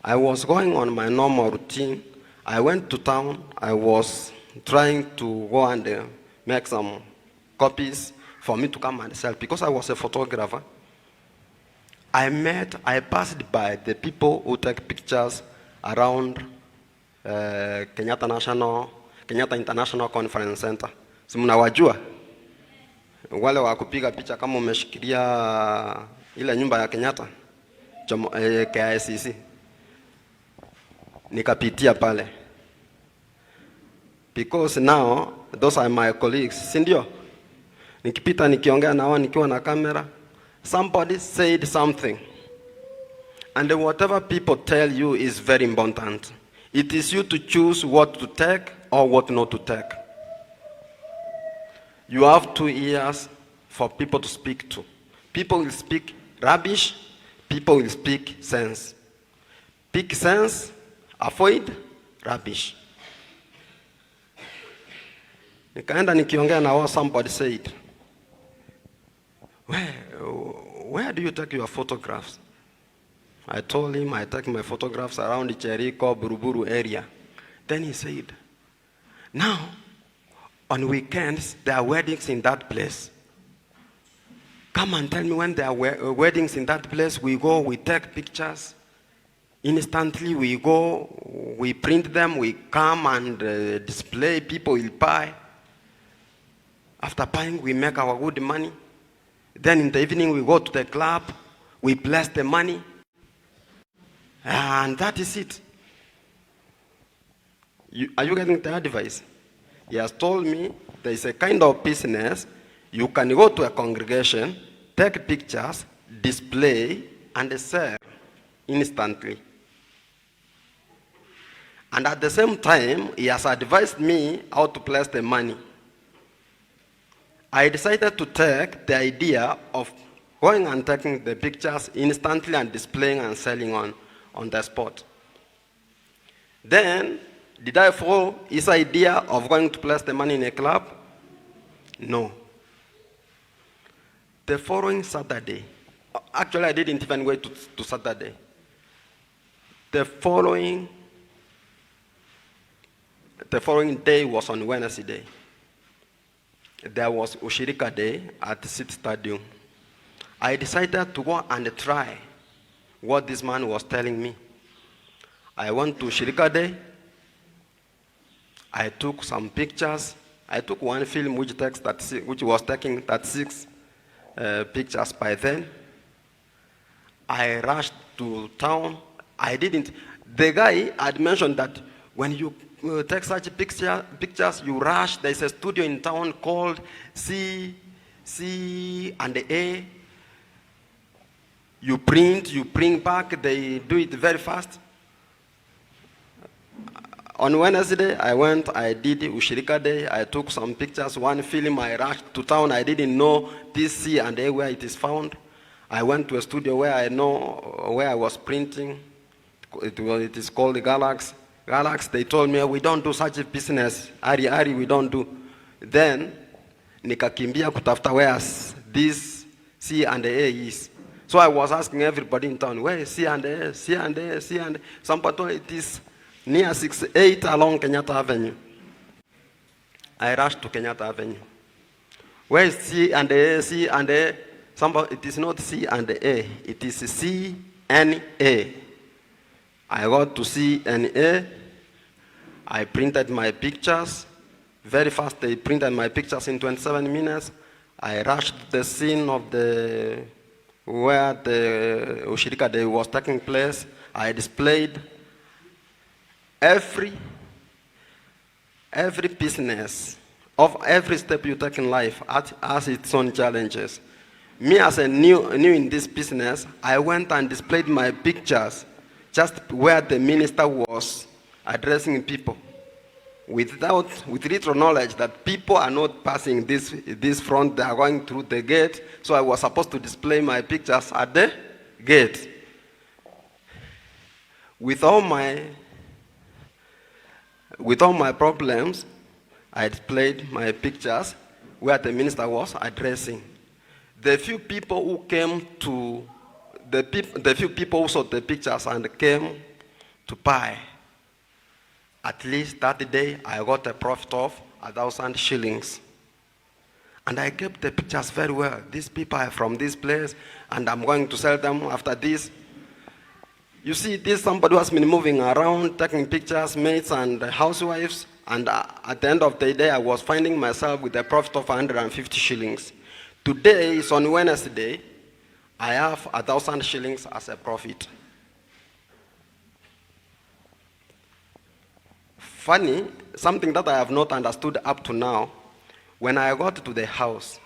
I was going on my normal routine. I went to town. I was trying to go and make some copies for me to come and sell, because I was a photographer. I passed by the people who take pictures around Kenyatta International Conference Center. Si mnawajua? Wale wa kupiga picha kama umeshikilia ile nyumba ya Kenyatta, KICC. Nikapitia pale. Because now, those are my colleagues, si ndio? Nikipita nikiongea nao nikiwa na kamera, somebody said something. And whatever people tell you is very important. It is you to choose what to take or what not to take. You have 2 ears for people to speak to. People will speak rubbish, people will speak sense. Speak sense, avoid rubbish. Nikaenda nikiongea na wao, somebody said, where do you take your photographs? I told him I take my photographs around the Jericho, Buruburu area. Then he said, now, on weekends, there are weddings in that place. Come and tell me when there are weddings in that place. We go, we take pictures. Instantly, we go, we print them, we come and display, people will buy. After buying, we make our good money. Then in the evening, we go to the club, we bless the money. And that is it. Are you getting the advice? He has told me there is a kind of business. You can go to a congregation, take pictures, display, and sell instantly. And at the same time, he has advised me how to place the money. I decided to take the idea of going and taking the pictures instantly and displaying and selling on the spot. Then, did I follow his idea of going to place the money in a club? No. The following Saturday, actually I didn't even wait to Saturday. The following day was on Wednesday. There was Ushirika Day at the City Stadium. I decided to go and try what this man was telling me. I went to Ushirika Day. I took some pictures. I took one film which was taking 36 pictures by then. I rushed to town. The guy had mentioned that when you take such pictures, you rush. There's a studio in town called C and A. You print, you bring back, they do it very fast. On Wednesday, I did Ushirika Day. I took some pictures, one film. I rushed to town. I didn't know this C and A where it is found. I went to a studio where I was printing. It is called the Galax. Galax, they told me, we don't do such a business. Ari, we don't do. Then, nikakimbia kutafuta where this C and A is. So I was asking everybody in town, where is C and A, C and A, C and A? Somebody told me it is near 68 along Kenyatta Avenue. I rushed to Kenyatta Avenue. Where is C and A, C and A? It is not C and A, it is C N A. I got to C and A. I printed my pictures. Very fast, they printed my pictures in 27 minutes. I rushed to the scene of where the Ushirika Day was taking place. I displayed every business of every step you take in life has its own challenges. Me as a new in this business, I went and displayed my pictures just where the minister was addressing people, with little knowledge that people are not passing this front, they are going through the gate. So I was supposed to display my pictures at the gate. With all my problems, I displayed my pictures where the minister was addressing. The few people who came to the few people who saw the pictures and came to buy, at least that day I got a profit of 1,000 shillings. And I kept the pictures very well. These people are from this place, and I'm going to sell them after this. You see, this somebody who has been moving around, taking pictures, mates and housewives, and at the end of the day, I was finding myself with a profit of 150 shillings. Today is on Wednesday. I have 1,000 shillings as a profit. Funny, something that I have not understood up to now, when I got to the house,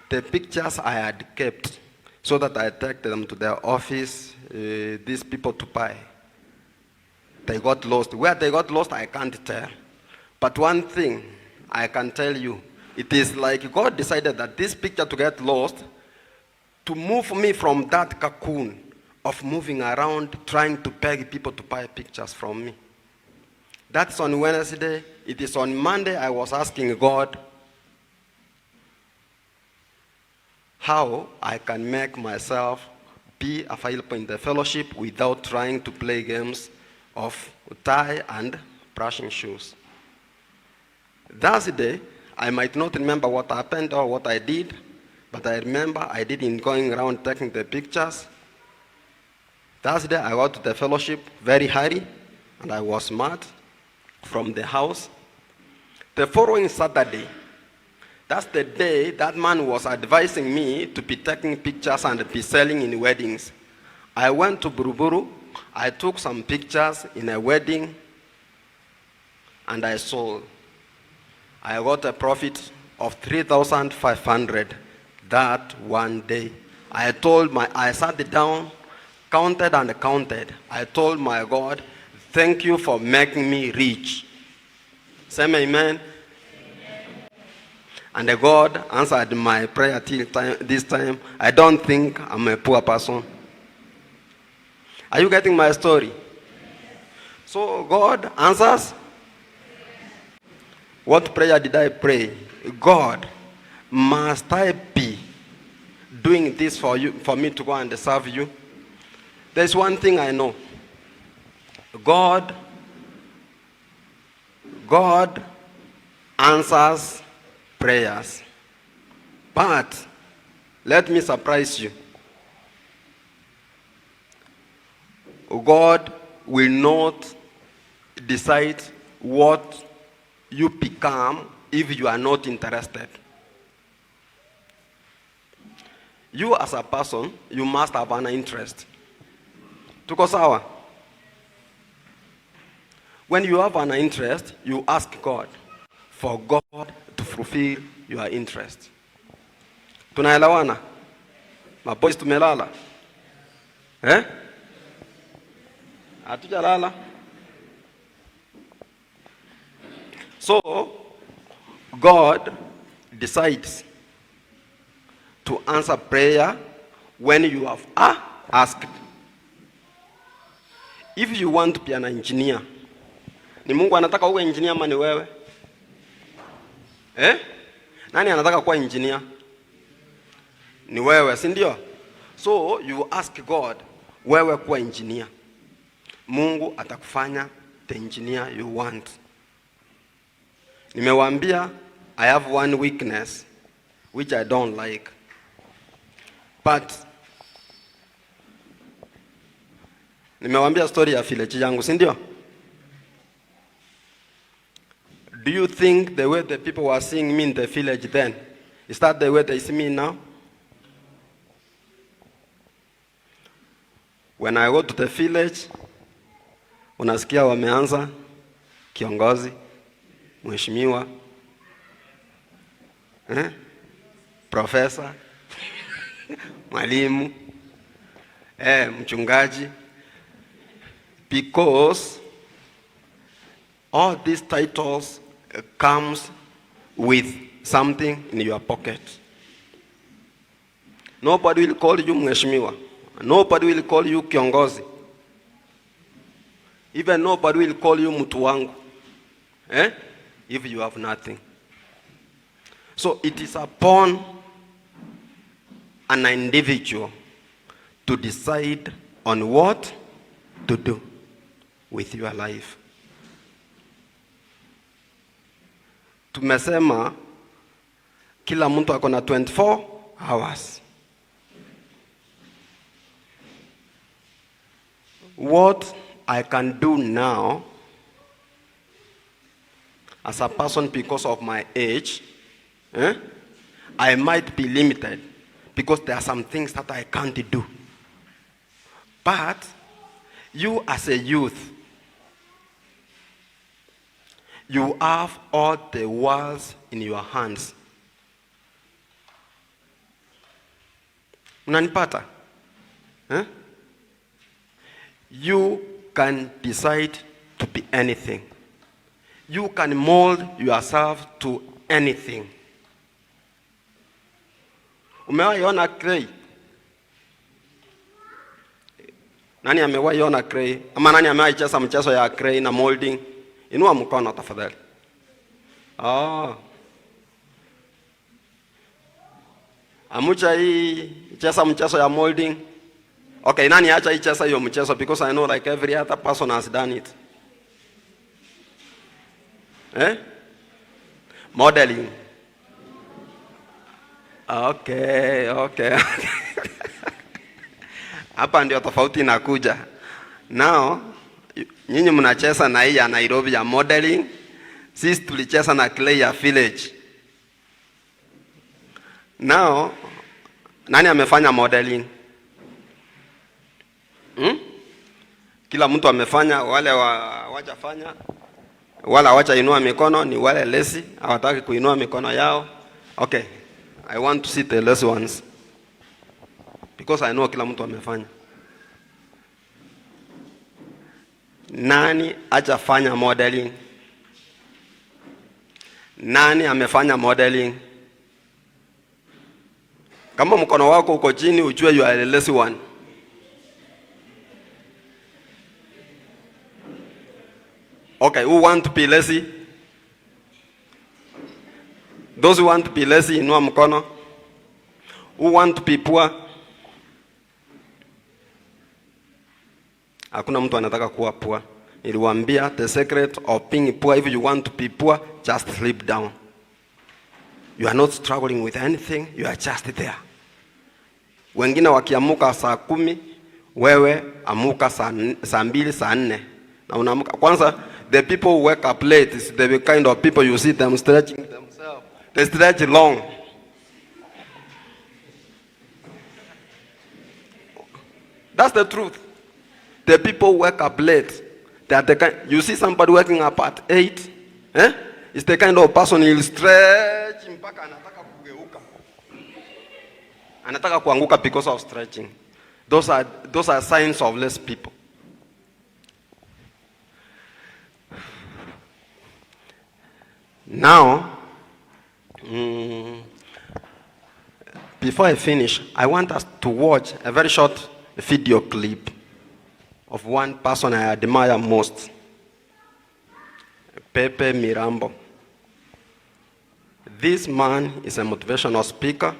the pictures I had kept so that I take them to their office, these people to buy. They got lost. Where they got lost, I can't tell. But one thing I can tell you, it is like God decided that this picture to get lost, to move me from that cocoon of moving around, trying to beg people to buy pictures from me. That's on Wednesday. It is on Monday I was asking God how I can make myself be available in the fellowship without trying to play games of tie and brushing shoes. Thursday, I might not remember what happened or what I did, but I remember I didn't going around taking the pictures. Thursday, I got to the fellowship very hurry, and I was mad from the house. The following Saturday, that's the day that man was advising me to be taking pictures and be selling in weddings. I went to Buruburu, I took some pictures in a wedding, and I sold. I got a profit of 3,500 that one day. I sat down, counted and counted. I told my God, thank you for making me rich. Say amen. And the God answered my prayer this time. I don't think I'm a poor person. Are you getting my story? So God answers. What prayer did I pray? God, must I be doing this for you, for me to go and serve you? There's one thing I know. God God answers prayers. But let me surprise you. God will not decide what you become if you are not interested. You as a person, you must have an interest. Tuko sawa? When you have an interest, you ask God for God to fulfill your interest. Tunaelewana? Maboys tumelala? Hatujalala? So, God decides to answer prayer when you have asked. If you want to be an engineer, ni Mungu anataka uwe engineer ama ni wewe? Nani anataka kuwa engineer? Ni wewe, si ndio? So you ask God, wewe kuwa engineer. Mungu atakufanya the engineer you want. Nimewaambia I have one weakness which I don't like. But nimewaambia story ya village yangu, si ndio? Do you think the way the people were seeing me in the village then, is that the way they see me now? When I go to the village, unasikia wameanza kiongozi, mheshimiwa, profesa, mwalimu, mchungaji, because all these titles comes with something in your pocket. Nobody will call you mheshimiwa. Nobody will call you kiongozi. Even nobody will call you mtu wangu. If you have nothing. So it is upon an individual to decide on what to do with your life. Tumesema kila mtu ako na 24 hours. What I can do now as a person because of my age, I might be limited because there are some things that I can't do. But you as a youth, you have all the worlds in your hands. Unanipata? You can decide to be anything. You can mold yourself to anything. Umewahi ona clay? Nani amewahi ona clay? Ama nani amewahi cheza mchezo ya clay na molding? Inua mkono tafadhali. Amucha hii cheza mchezo ya molding? Okay, nani acha hii cheza hiyo mchezo, because I know like every other person has done it. Modeling. Okay. Hapa ndio tofauti inakuja. Now, nyinyi mnacheza na hii ya Nairobi ya modeling, sisi tulicheza na clay ya village. Now, nani amefanya modeling? Kila mtu amefanya, wale wajafanya, wale wacha inua mikono ni wale lazy, hawataki kuinua mikono yao. Okay, I want to see the lazy ones. Because I know kila mtu amefanya. Nani hajafanya modeling? Nani amefanya modeling? Kama mkono wako uko chini, ujue you are the lazy one. Okay, who want to be lazy? Those who want to be lazy, inua mkono. Who want to be poor? Hakuna mtu anataka kuwa poor. Niliwaambia the secret of being poor, if you want to be poor, just sleep down. You are not struggling with anything, you are just there. Wengine wakiamuka saa 10, wewe amuka saa 2, saa 4. Na unamuka. Kwanza, the people who wake up late is the kind of people you see them stretching themselves. They stretch long. That's the truth. The people who wake up late, they are the kind, you see somebody waking up at 8, it's the kind of person who will stretch mpaka anataka kugeuka. Anataka kuanguka because of stretching. Those are signs of less people. Now, before I finish, I want us to watch a very short video clip of one person I admire most, Pepe Mirambo. This man is a motivational speaker.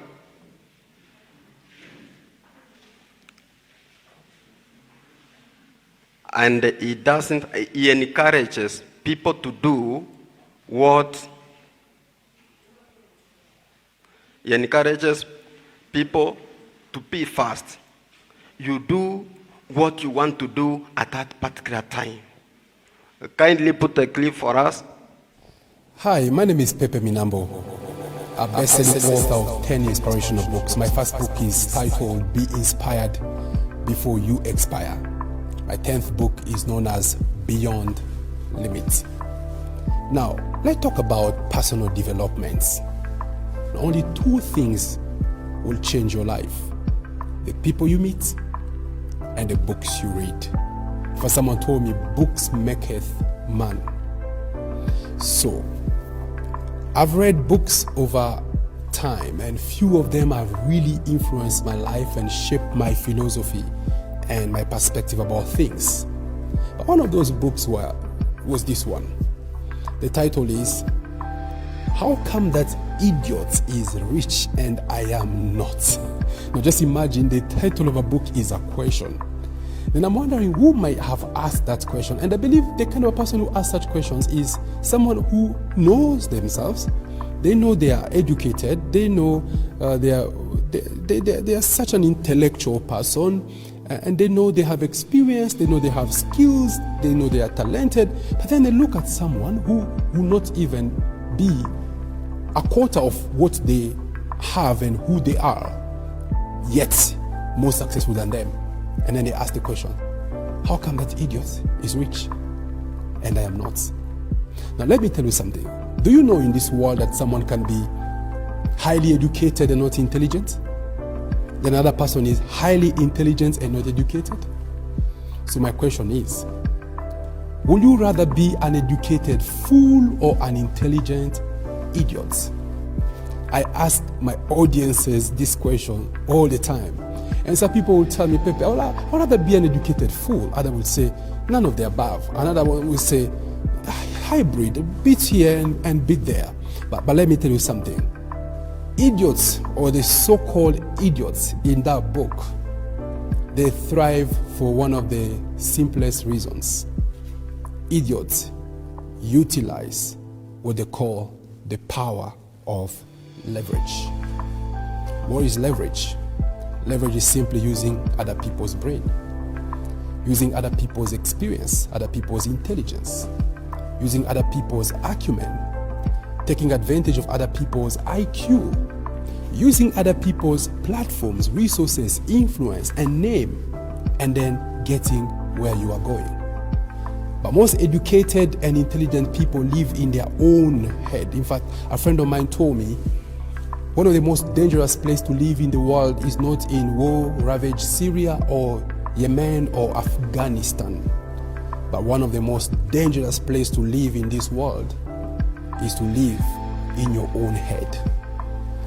And he encourages people to do he encourages people to be fast. You do what you want to do at that particular time. Kindly put a clip for us. Hi, my name is Pepe Minambo, a best-selling author of 10 inspirational books. My first book is titled Be Inspired Before You Expire. My 10th book is known as Beyond Limits. Now, let's talk about personal developments. Only 2 things will change your life: the people you meet and the books you read. For someone told me, books maketh man. So, I've read books over time, and few of them have really influenced my life and shaped my philosophy and my perspective about things. But one of those books was this one. The title is, How Come That Idiot is Rich and I Am Not? Now just imagine, the title of a book is a question. Then I'm wondering who might have asked that question. And I believe the kind of person who asks such questions is someone who knows themselves. They know they are educated. They know they are such an intellectual person. And they know they have experience. They know they have skills. They know they are talented. But then they look at someone who will not even be a quarter of what they have and who they are, yet more successful than them. And then they ask the question, how come that idiot is rich and I am not? Now let me tell you something. Do you know in this world that someone can be highly educated and not intelligent? Then another person is highly intelligent and not educated? So my question is, would you rather be an educated fool or an intelligent idiot? I ask my audiences this question all the time. And some people will tell me, Pepe, I'd rather be an educated fool. Others will say, none of the above. Another one will say, hybrid, a bit here and bit there. But let me tell you something. Idiots, or the so-called idiots in that book, they thrive for one of the simplest reasons. Idiots utilize what they call the power of leverage. What is leverage? Leverage is simply using other people's brain, using other people's experience, other people's intelligence, using other people's acumen, taking advantage of other people's IQ, using other people's platforms, resources, influence, and name, and then getting where you are going. But most educated and intelligent people live in their own head. In fact, a friend of mine told me, one of the most dangerous places to live in the world is not in war-ravaged Syria or Yemen or Afghanistan. But one of the most dangerous places to live in this world is to live in your own head.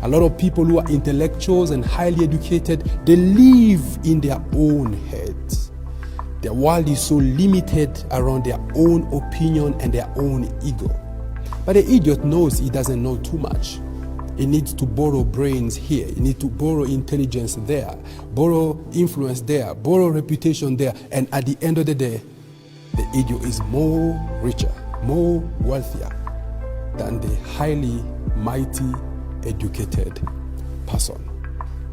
A lot of people who are intellectuals and highly educated, they live in their own heads. Their world is so limited around their own opinion and their own ego. But the idiot knows he doesn't know too much. He needs to borrow brains here. He needs to borrow intelligence there, borrow influence there, borrow reputation there. And at the end of the day, the idiot is more richer, more wealthier than the highly mighty educated person.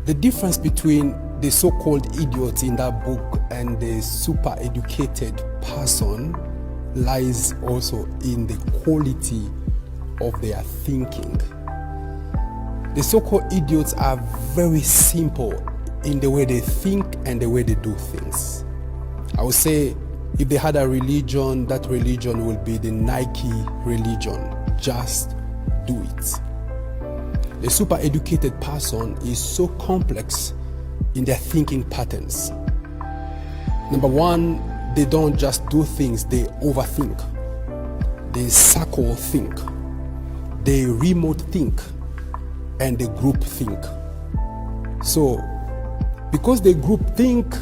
The difference between the so-called idiots in that book and the super educated person lies also in the quality of their thinking. The so-called idiots are very simple in the way they think and the way they do things. I would say if they had a religion, that religion will be the Nike religion. Just do it. The super educated person is so complex in their thinking patterns. Number one, they don't just do things, they overthink. They circle think. They remote think. And they group think. So, because they group think,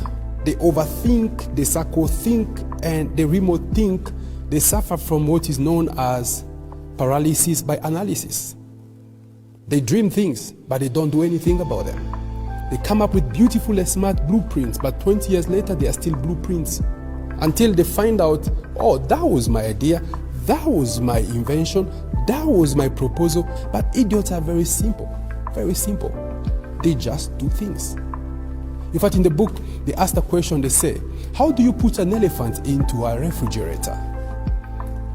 they overthink, they circle think, and they remote think, they suffer from what is known as paralysis by analysis. They dream things, but they don't do anything about them. They come up with beautiful and smart blueprints, but 20 years later, they are still blueprints. Until they find out, oh, that was my idea, that was my invention, that was my proposal. But idiots are very simple, very simple. They just do things. In fact, in the book, they ask the question, they say, how do you put an elephant into a refrigerator?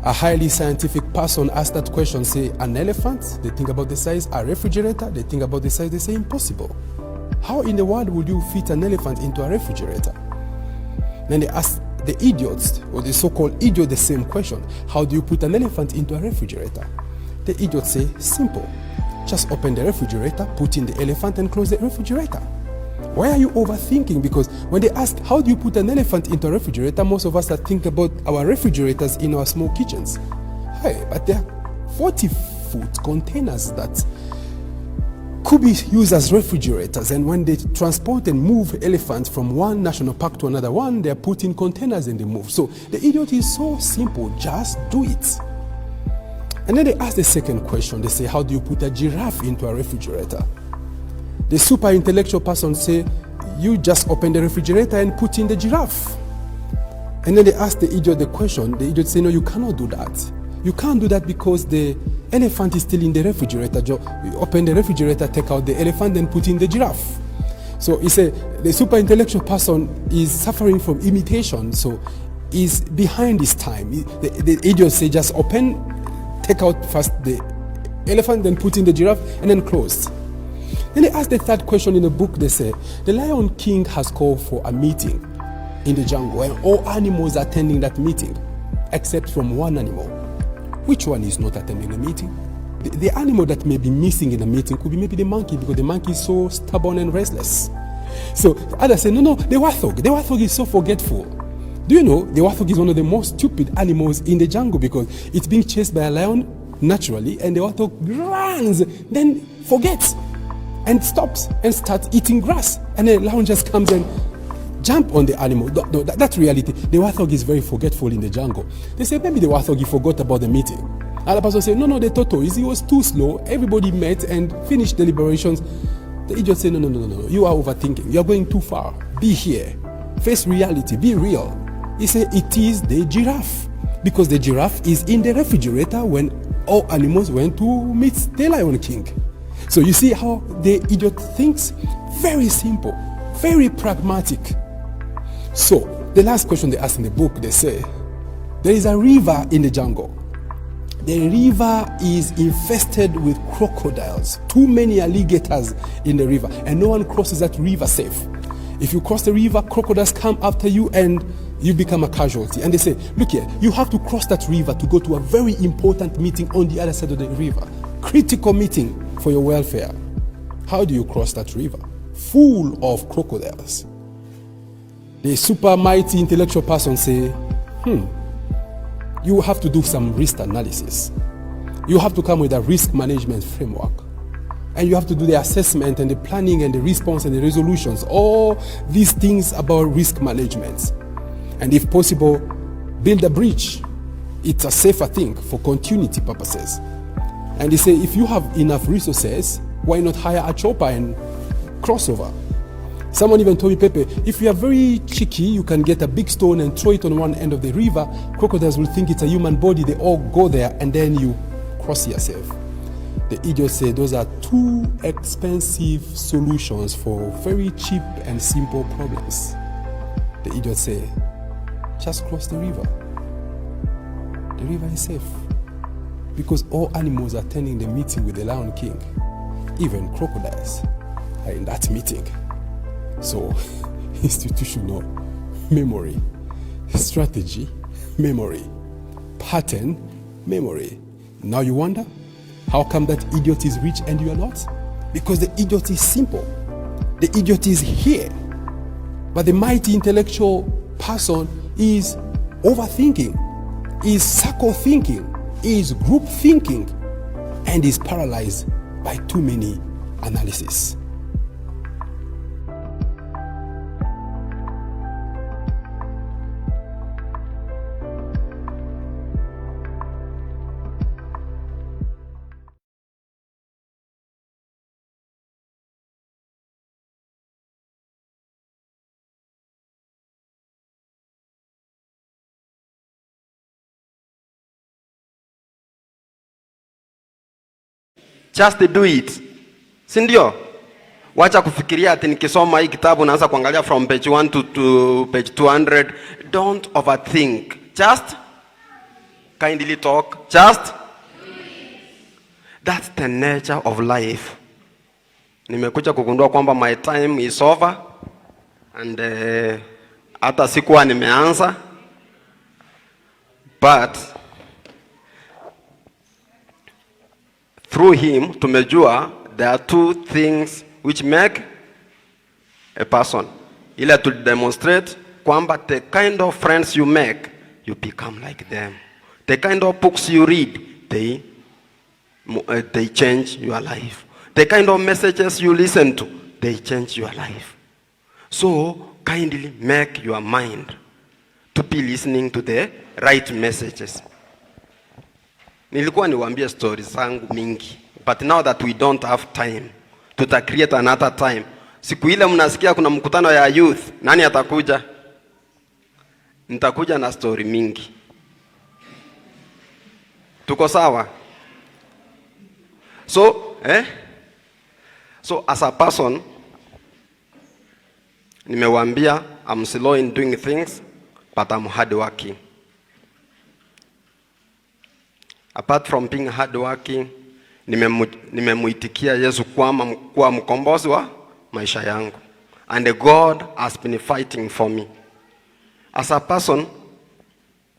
A highly scientific person asks that question, say, an elephant? They think about the size. A refrigerator? They think about the size. They say, impossible. How in the world would you fit an elephant into a refrigerator? Then they ask the idiots, or the so-called idiot, the same question. How do you put an elephant into a refrigerator? The idiots say, simple. Just open the refrigerator, put in the elephant, and close the refrigerator. Why are you overthinking? Because when they ask, how do you put an elephant into a refrigerator, most of us are thinking about our refrigerators in our small kitchens. Hey, but there are 40-foot containers that could be used as refrigerators, and when they transport and move elephants from one national park to another one, they are put in containers and they move. So the idiot is so simple, just do it. And then they ask the second question, they say, how do you put a giraffe into a refrigerator? The super intellectual person say, you just open the refrigerator and put in the giraffe. And then they ask the idiot the question, the idiot say, no, you cannot do that. You can't do that because the elephant is still in the refrigerator. You open the refrigerator, take out the elephant, and put in the giraffe. So he said the super intellectual person is suffering from imitation, so is behind his time. The idiot say just open, take out first the elephant, then put in the giraffe, and then close. Then they ask the third question in the book. They say the Lion King has called for a meeting in the jungle, and all animals are attending that meeting except from one animal. Which one is not attending the meeting? The animal that may be missing in the meeting could be maybe the monkey, because the monkey is so stubborn and restless. So others say, no, the warthog. The warthog is so forgetful. Do you know the warthog is one of the most stupid animals in the jungle, because it's being chased by a lion naturally, and the warthog runs, then forgets, and stops and starts eating grass, and the lion just comes and jump on the animal. No, that's reality. The warthog is very forgetful in the jungle. They say maybe the warthog, he forgot about the meeting. Other person say, no, the tortoise, he was too slow. Everybody met and finished deliberations. The idiot say, no, you are overthinking. You are going too far. Be here. Face reality. Be real. He said it is the giraffe, because the giraffe is in the refrigerator when all animals went to meet the Lion King. So you see how the idiot thinks? Very simple, very pragmatic. So the last question they ask in the book, they say, there is a river in the jungle. The river is infested with crocodiles. Too many alligators in the river, and no one crosses that river safe. If you cross the river, crocodiles come after you and you become a casualty. And they say, look here, you have to cross that river to go to a very important meeting on the other side of the river. Critical meeting for your welfare. How do you cross that river? Full of crocodiles. The super mighty intellectual person say, you have to do some risk analysis. You have to come with a risk management framework. And you have to do the assessment and the planning and the response and the resolutions. All these things about risk management. And if possible, build a bridge. It's a safer thing for continuity purposes. And they say, if you have enough resources, why not hire a chopper and crossover? Someone even told me, Pepe, if you are very cheeky, you can get a big stone and throw it on one end of the river. Crocodiles will think it's a human body. They all go there and then you cross yourself. The idiot said those are too expensive solutions for very cheap and simple problems. The idiot said, just cross the river. The river is safe because all animals are attending the meeting with the Lion King. Even crocodiles are in that meeting. So, institutional memory, strategy, memory, pattern, memory. Now you wonder, how come that idiot is rich and you are not? Because the idiot is simple. The idiot is here. But the mighty intellectual person is overthinking, is circle thinking, is group thinking, and is paralyzed by too many analysis. Just do it. Si ndio? Wacha kufikiria ati nikisoma hii kitabu naanza kuangalia from page 1 to page 200. Don't overthink. Just kindly talk. Just that's the nature of life. Nimekuja kugundua kwamba my time is over and hata sikuwa nimeanza, but through him tumejua there are two things which make a person. Ila to demonstrate kwamba the kind of friends you make, you become like them. The kind of books you read, they change your life. The kind of messages you listen to, they change your life. So kindly make your mind to be listening to the right messages. Nilikuwa niwaambie stories zangu mingi, but now that we don't have time, tuta create another time. Siku ile mnasikia kuna mkutano ya youth, nani atakuja? Nitakuja na story mingi. Tuko sawa? So as a person, nimewaambia I'm slow in doing things, but I'm hardworking. Apart from being hardworking, nimemuitikia Yesu kuwa mkombozi wa maisha yangu. And God has been fighting for me. As a person,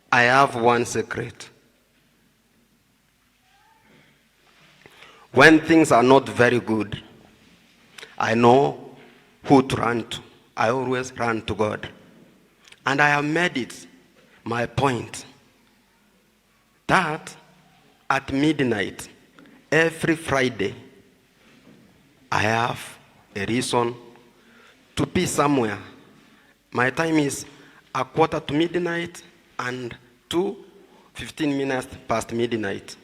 I have one secret. When things are not very good, I know who to run to. I always run to God. And I have made it my point that at midnight, every Friday, I have a reason to be somewhere. My time is 1:15 to midnight and 15 minutes past midnight,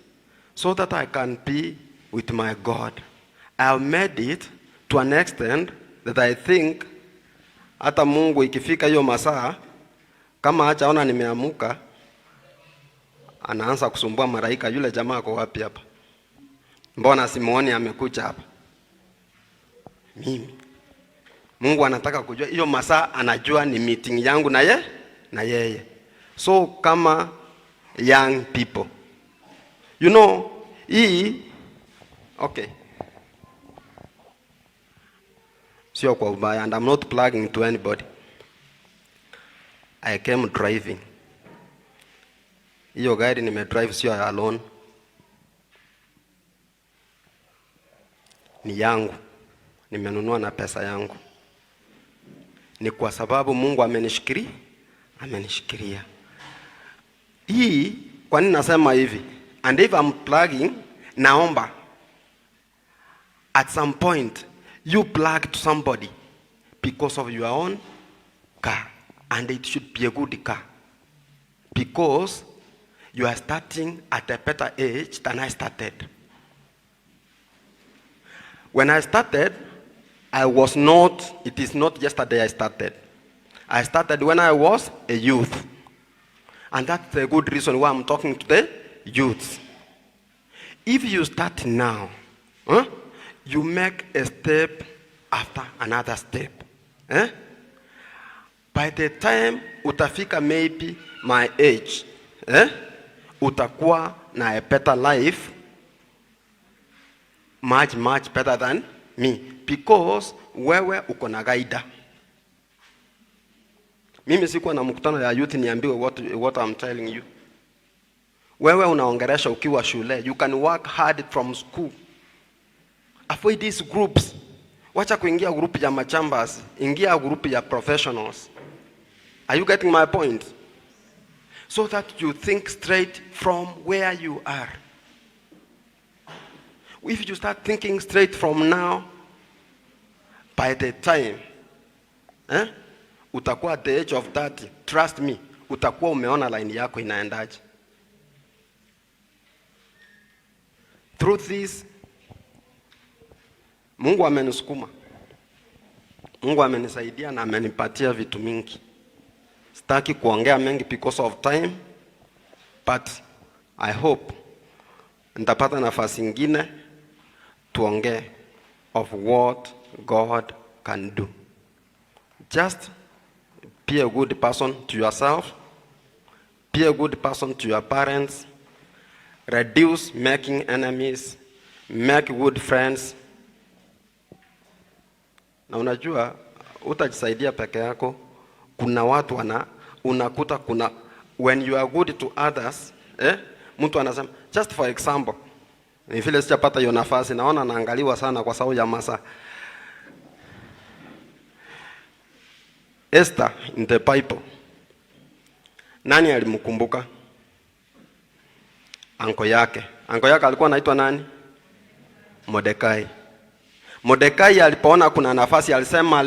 so that I can be with my God. I have made it to an extent that I think hata Mungu ikifika hiyo masaa, kama hajaona nimeamuka, anaanza kusumbua malaika, yule jamaa ako wapi hapa? Mbona simuoni amekuja hapa? Mimi. Mungu anataka kujua hiyo masaa, anajua ni meeting yangu na yeye. So kama young people, you know, okay. Sio kwa ubaya, and I'm not plugging to anybody. I came driving. Hiyo gari nimedrive sio alone. Ni yangu. Nimenunua na pesa yangu. Ni kwa sababu Mungu amenishikilia. Kwa nini nasema hivi? And if I'm plugging, naomba at some point you plug to somebody because of your own car, and it should be a good car, because you are starting at a better age than I started. When I started, it is not yesterday I started. I started when I was a youth. And that's a good reason why I'm talking to the youths. If you start now, you make a step after another step. By the time utafika maybe my age, utakuwa na a better life, much better than me, because wewe uko na gaida. Mimi sikuwa na mkutano ya youth niambiwe what I'm telling you. Wewe unaongeresha ukiwa shule. You can work hard from school. Avoid these groups. Wacha kuingia group ya machambas, ingia group ya professionals. Are you getting my point? So that you think straight from where you are. If you start thinking straight from now, by the time utakuwa at the age of 30, trust me, utakuwa umeona line yako inaendaje. Through this, Mungu amenisukuma. Mungu amenisaidia na amenipatia vitu mingi. Sitaki kuongea mengi because of time, but I hope nitapata nafasi nyingine tuongee of what God can do. Just be a good person to yourself. Be a good person to your parents. Reduce making enemies. Make good friends. Na unajua, utajisaidia peke yako. Kuna watu unakuta when you are good to others, mtu anasema, just for example, ni vile sijapata hiyo nafasi, naona naangaliwa sana kwa sababu ya masaa. Esther in the Bible, nani alimkumbuka? Anko yake alikuwa anaitwa nani? Mordekai. Mordekai alipoona kuna nafasi alisema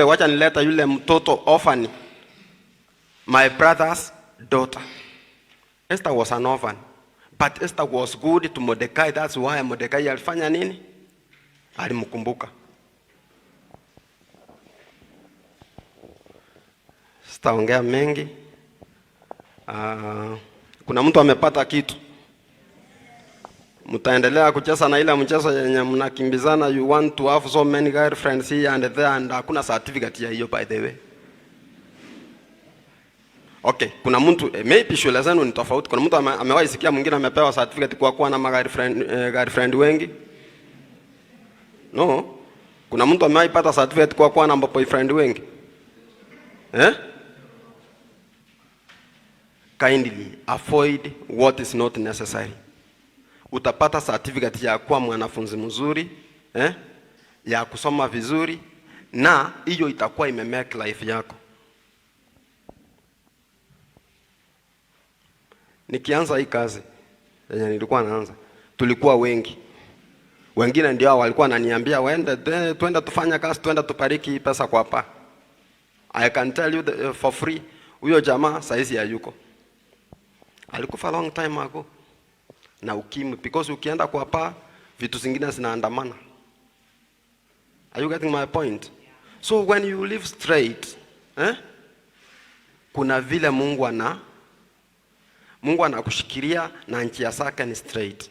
wacha nileta yule mtoto orphan, my brother's daughter. Esther was an orphan, but Esther was good to Mordekai. That's why Mordekai alifanya nini? Alimkumbuka. Sitaongea mengi. Kuna mtu amepata kitu. Mtaendelea kucheza na ile mchezo yenye mnakimbizana, you want to have so many girlfriends here and there, and hakuna certificate ya hiyo, by the way. Okay, kuna mtu maybe shule zenu ni tofauti. Kuna mtu amewahi sikia mwingine amepewa certificate kwa kuwa na girlfriend wengi? No. Kuna mtu amewahi pata certificate kwa kuwa na boyfriend wengi? Kindly avoid what is not necessary. Utapata certificate ya kuwa mwanafunzi mzuri, ya kusoma vizuri, na hiyo itakuwa imemake life yako. Nikianza hii kazi yenye nilikuwa naanza, tulikuwa wengi. Wengine ndio walikuwa wananiambia twende tufanye kazi, twende tupariki pesa kwa hapa. I can tell you for free, huyo jamaa saizi hayuko. Alikufa long time ago na ukimwi, because ukienda kwa hapa vitu zingine zinaandamana. Are you getting my point? So when you live straight, kuna vile Mungu anakushikilia na njia zake ni straight.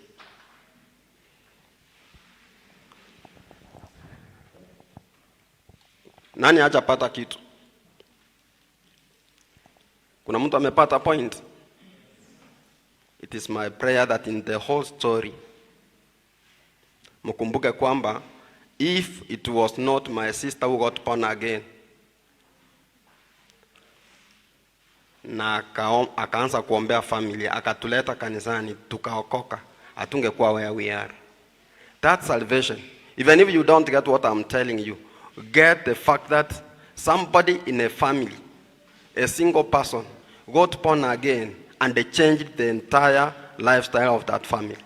Nani hajapata kitu? Kuna mtu amepata point? It is my prayer that in the whole story, mkumbuke kwamba if it was not my sister who got born again, na akaanza kuombea familia, akatuleta kanisani, tukaokoka, hatungekuwa where we are. That's salvation. Even if you don't get what I'm telling you, get the fact that somebody in a family, a single person, got born again, and they changed the entire lifestyle of that family.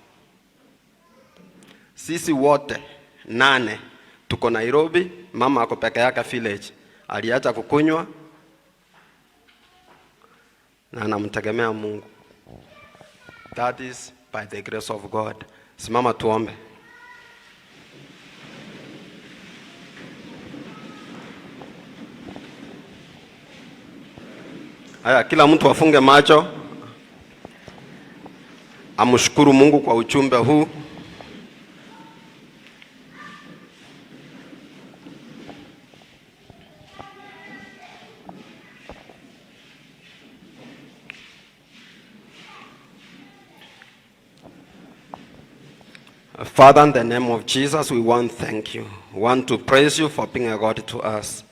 Sisi wote 8 tuko Nairobi, mama ako peke yake village. Aliacha kukunywa na anamtegemea Mungu. That is by the grace of God. Simama tuombe. Haya, kila mtu afunge macho, amshukuru Mungu kwa ujumbe huu. Father, in the name of Jesus, we want to thank you. We want to praise you for being a God to us.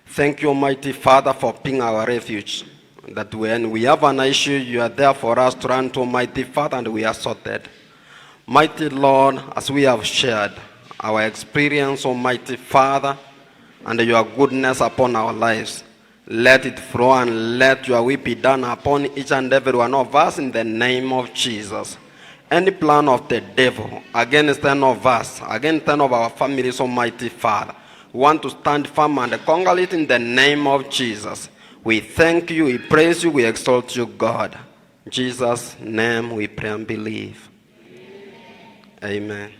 Thank you, Almighty Father, for being our refuge. That when we have an issue, you are there for us to run to, Almighty Father, and we are sorted. Mighty Lord, as we have shared our experience, Almighty Father, and your goodness upon our lives, let it flow and let your will be done upon each and every one of us in the name of Jesus. Any plan of the devil against any of us, against any of our families, Almighty Father, we want to stand firm and conquer it in the name of Jesus. We thank you, we praise you, we exalt you, God. In Jesus' name we pray and believe. Amen.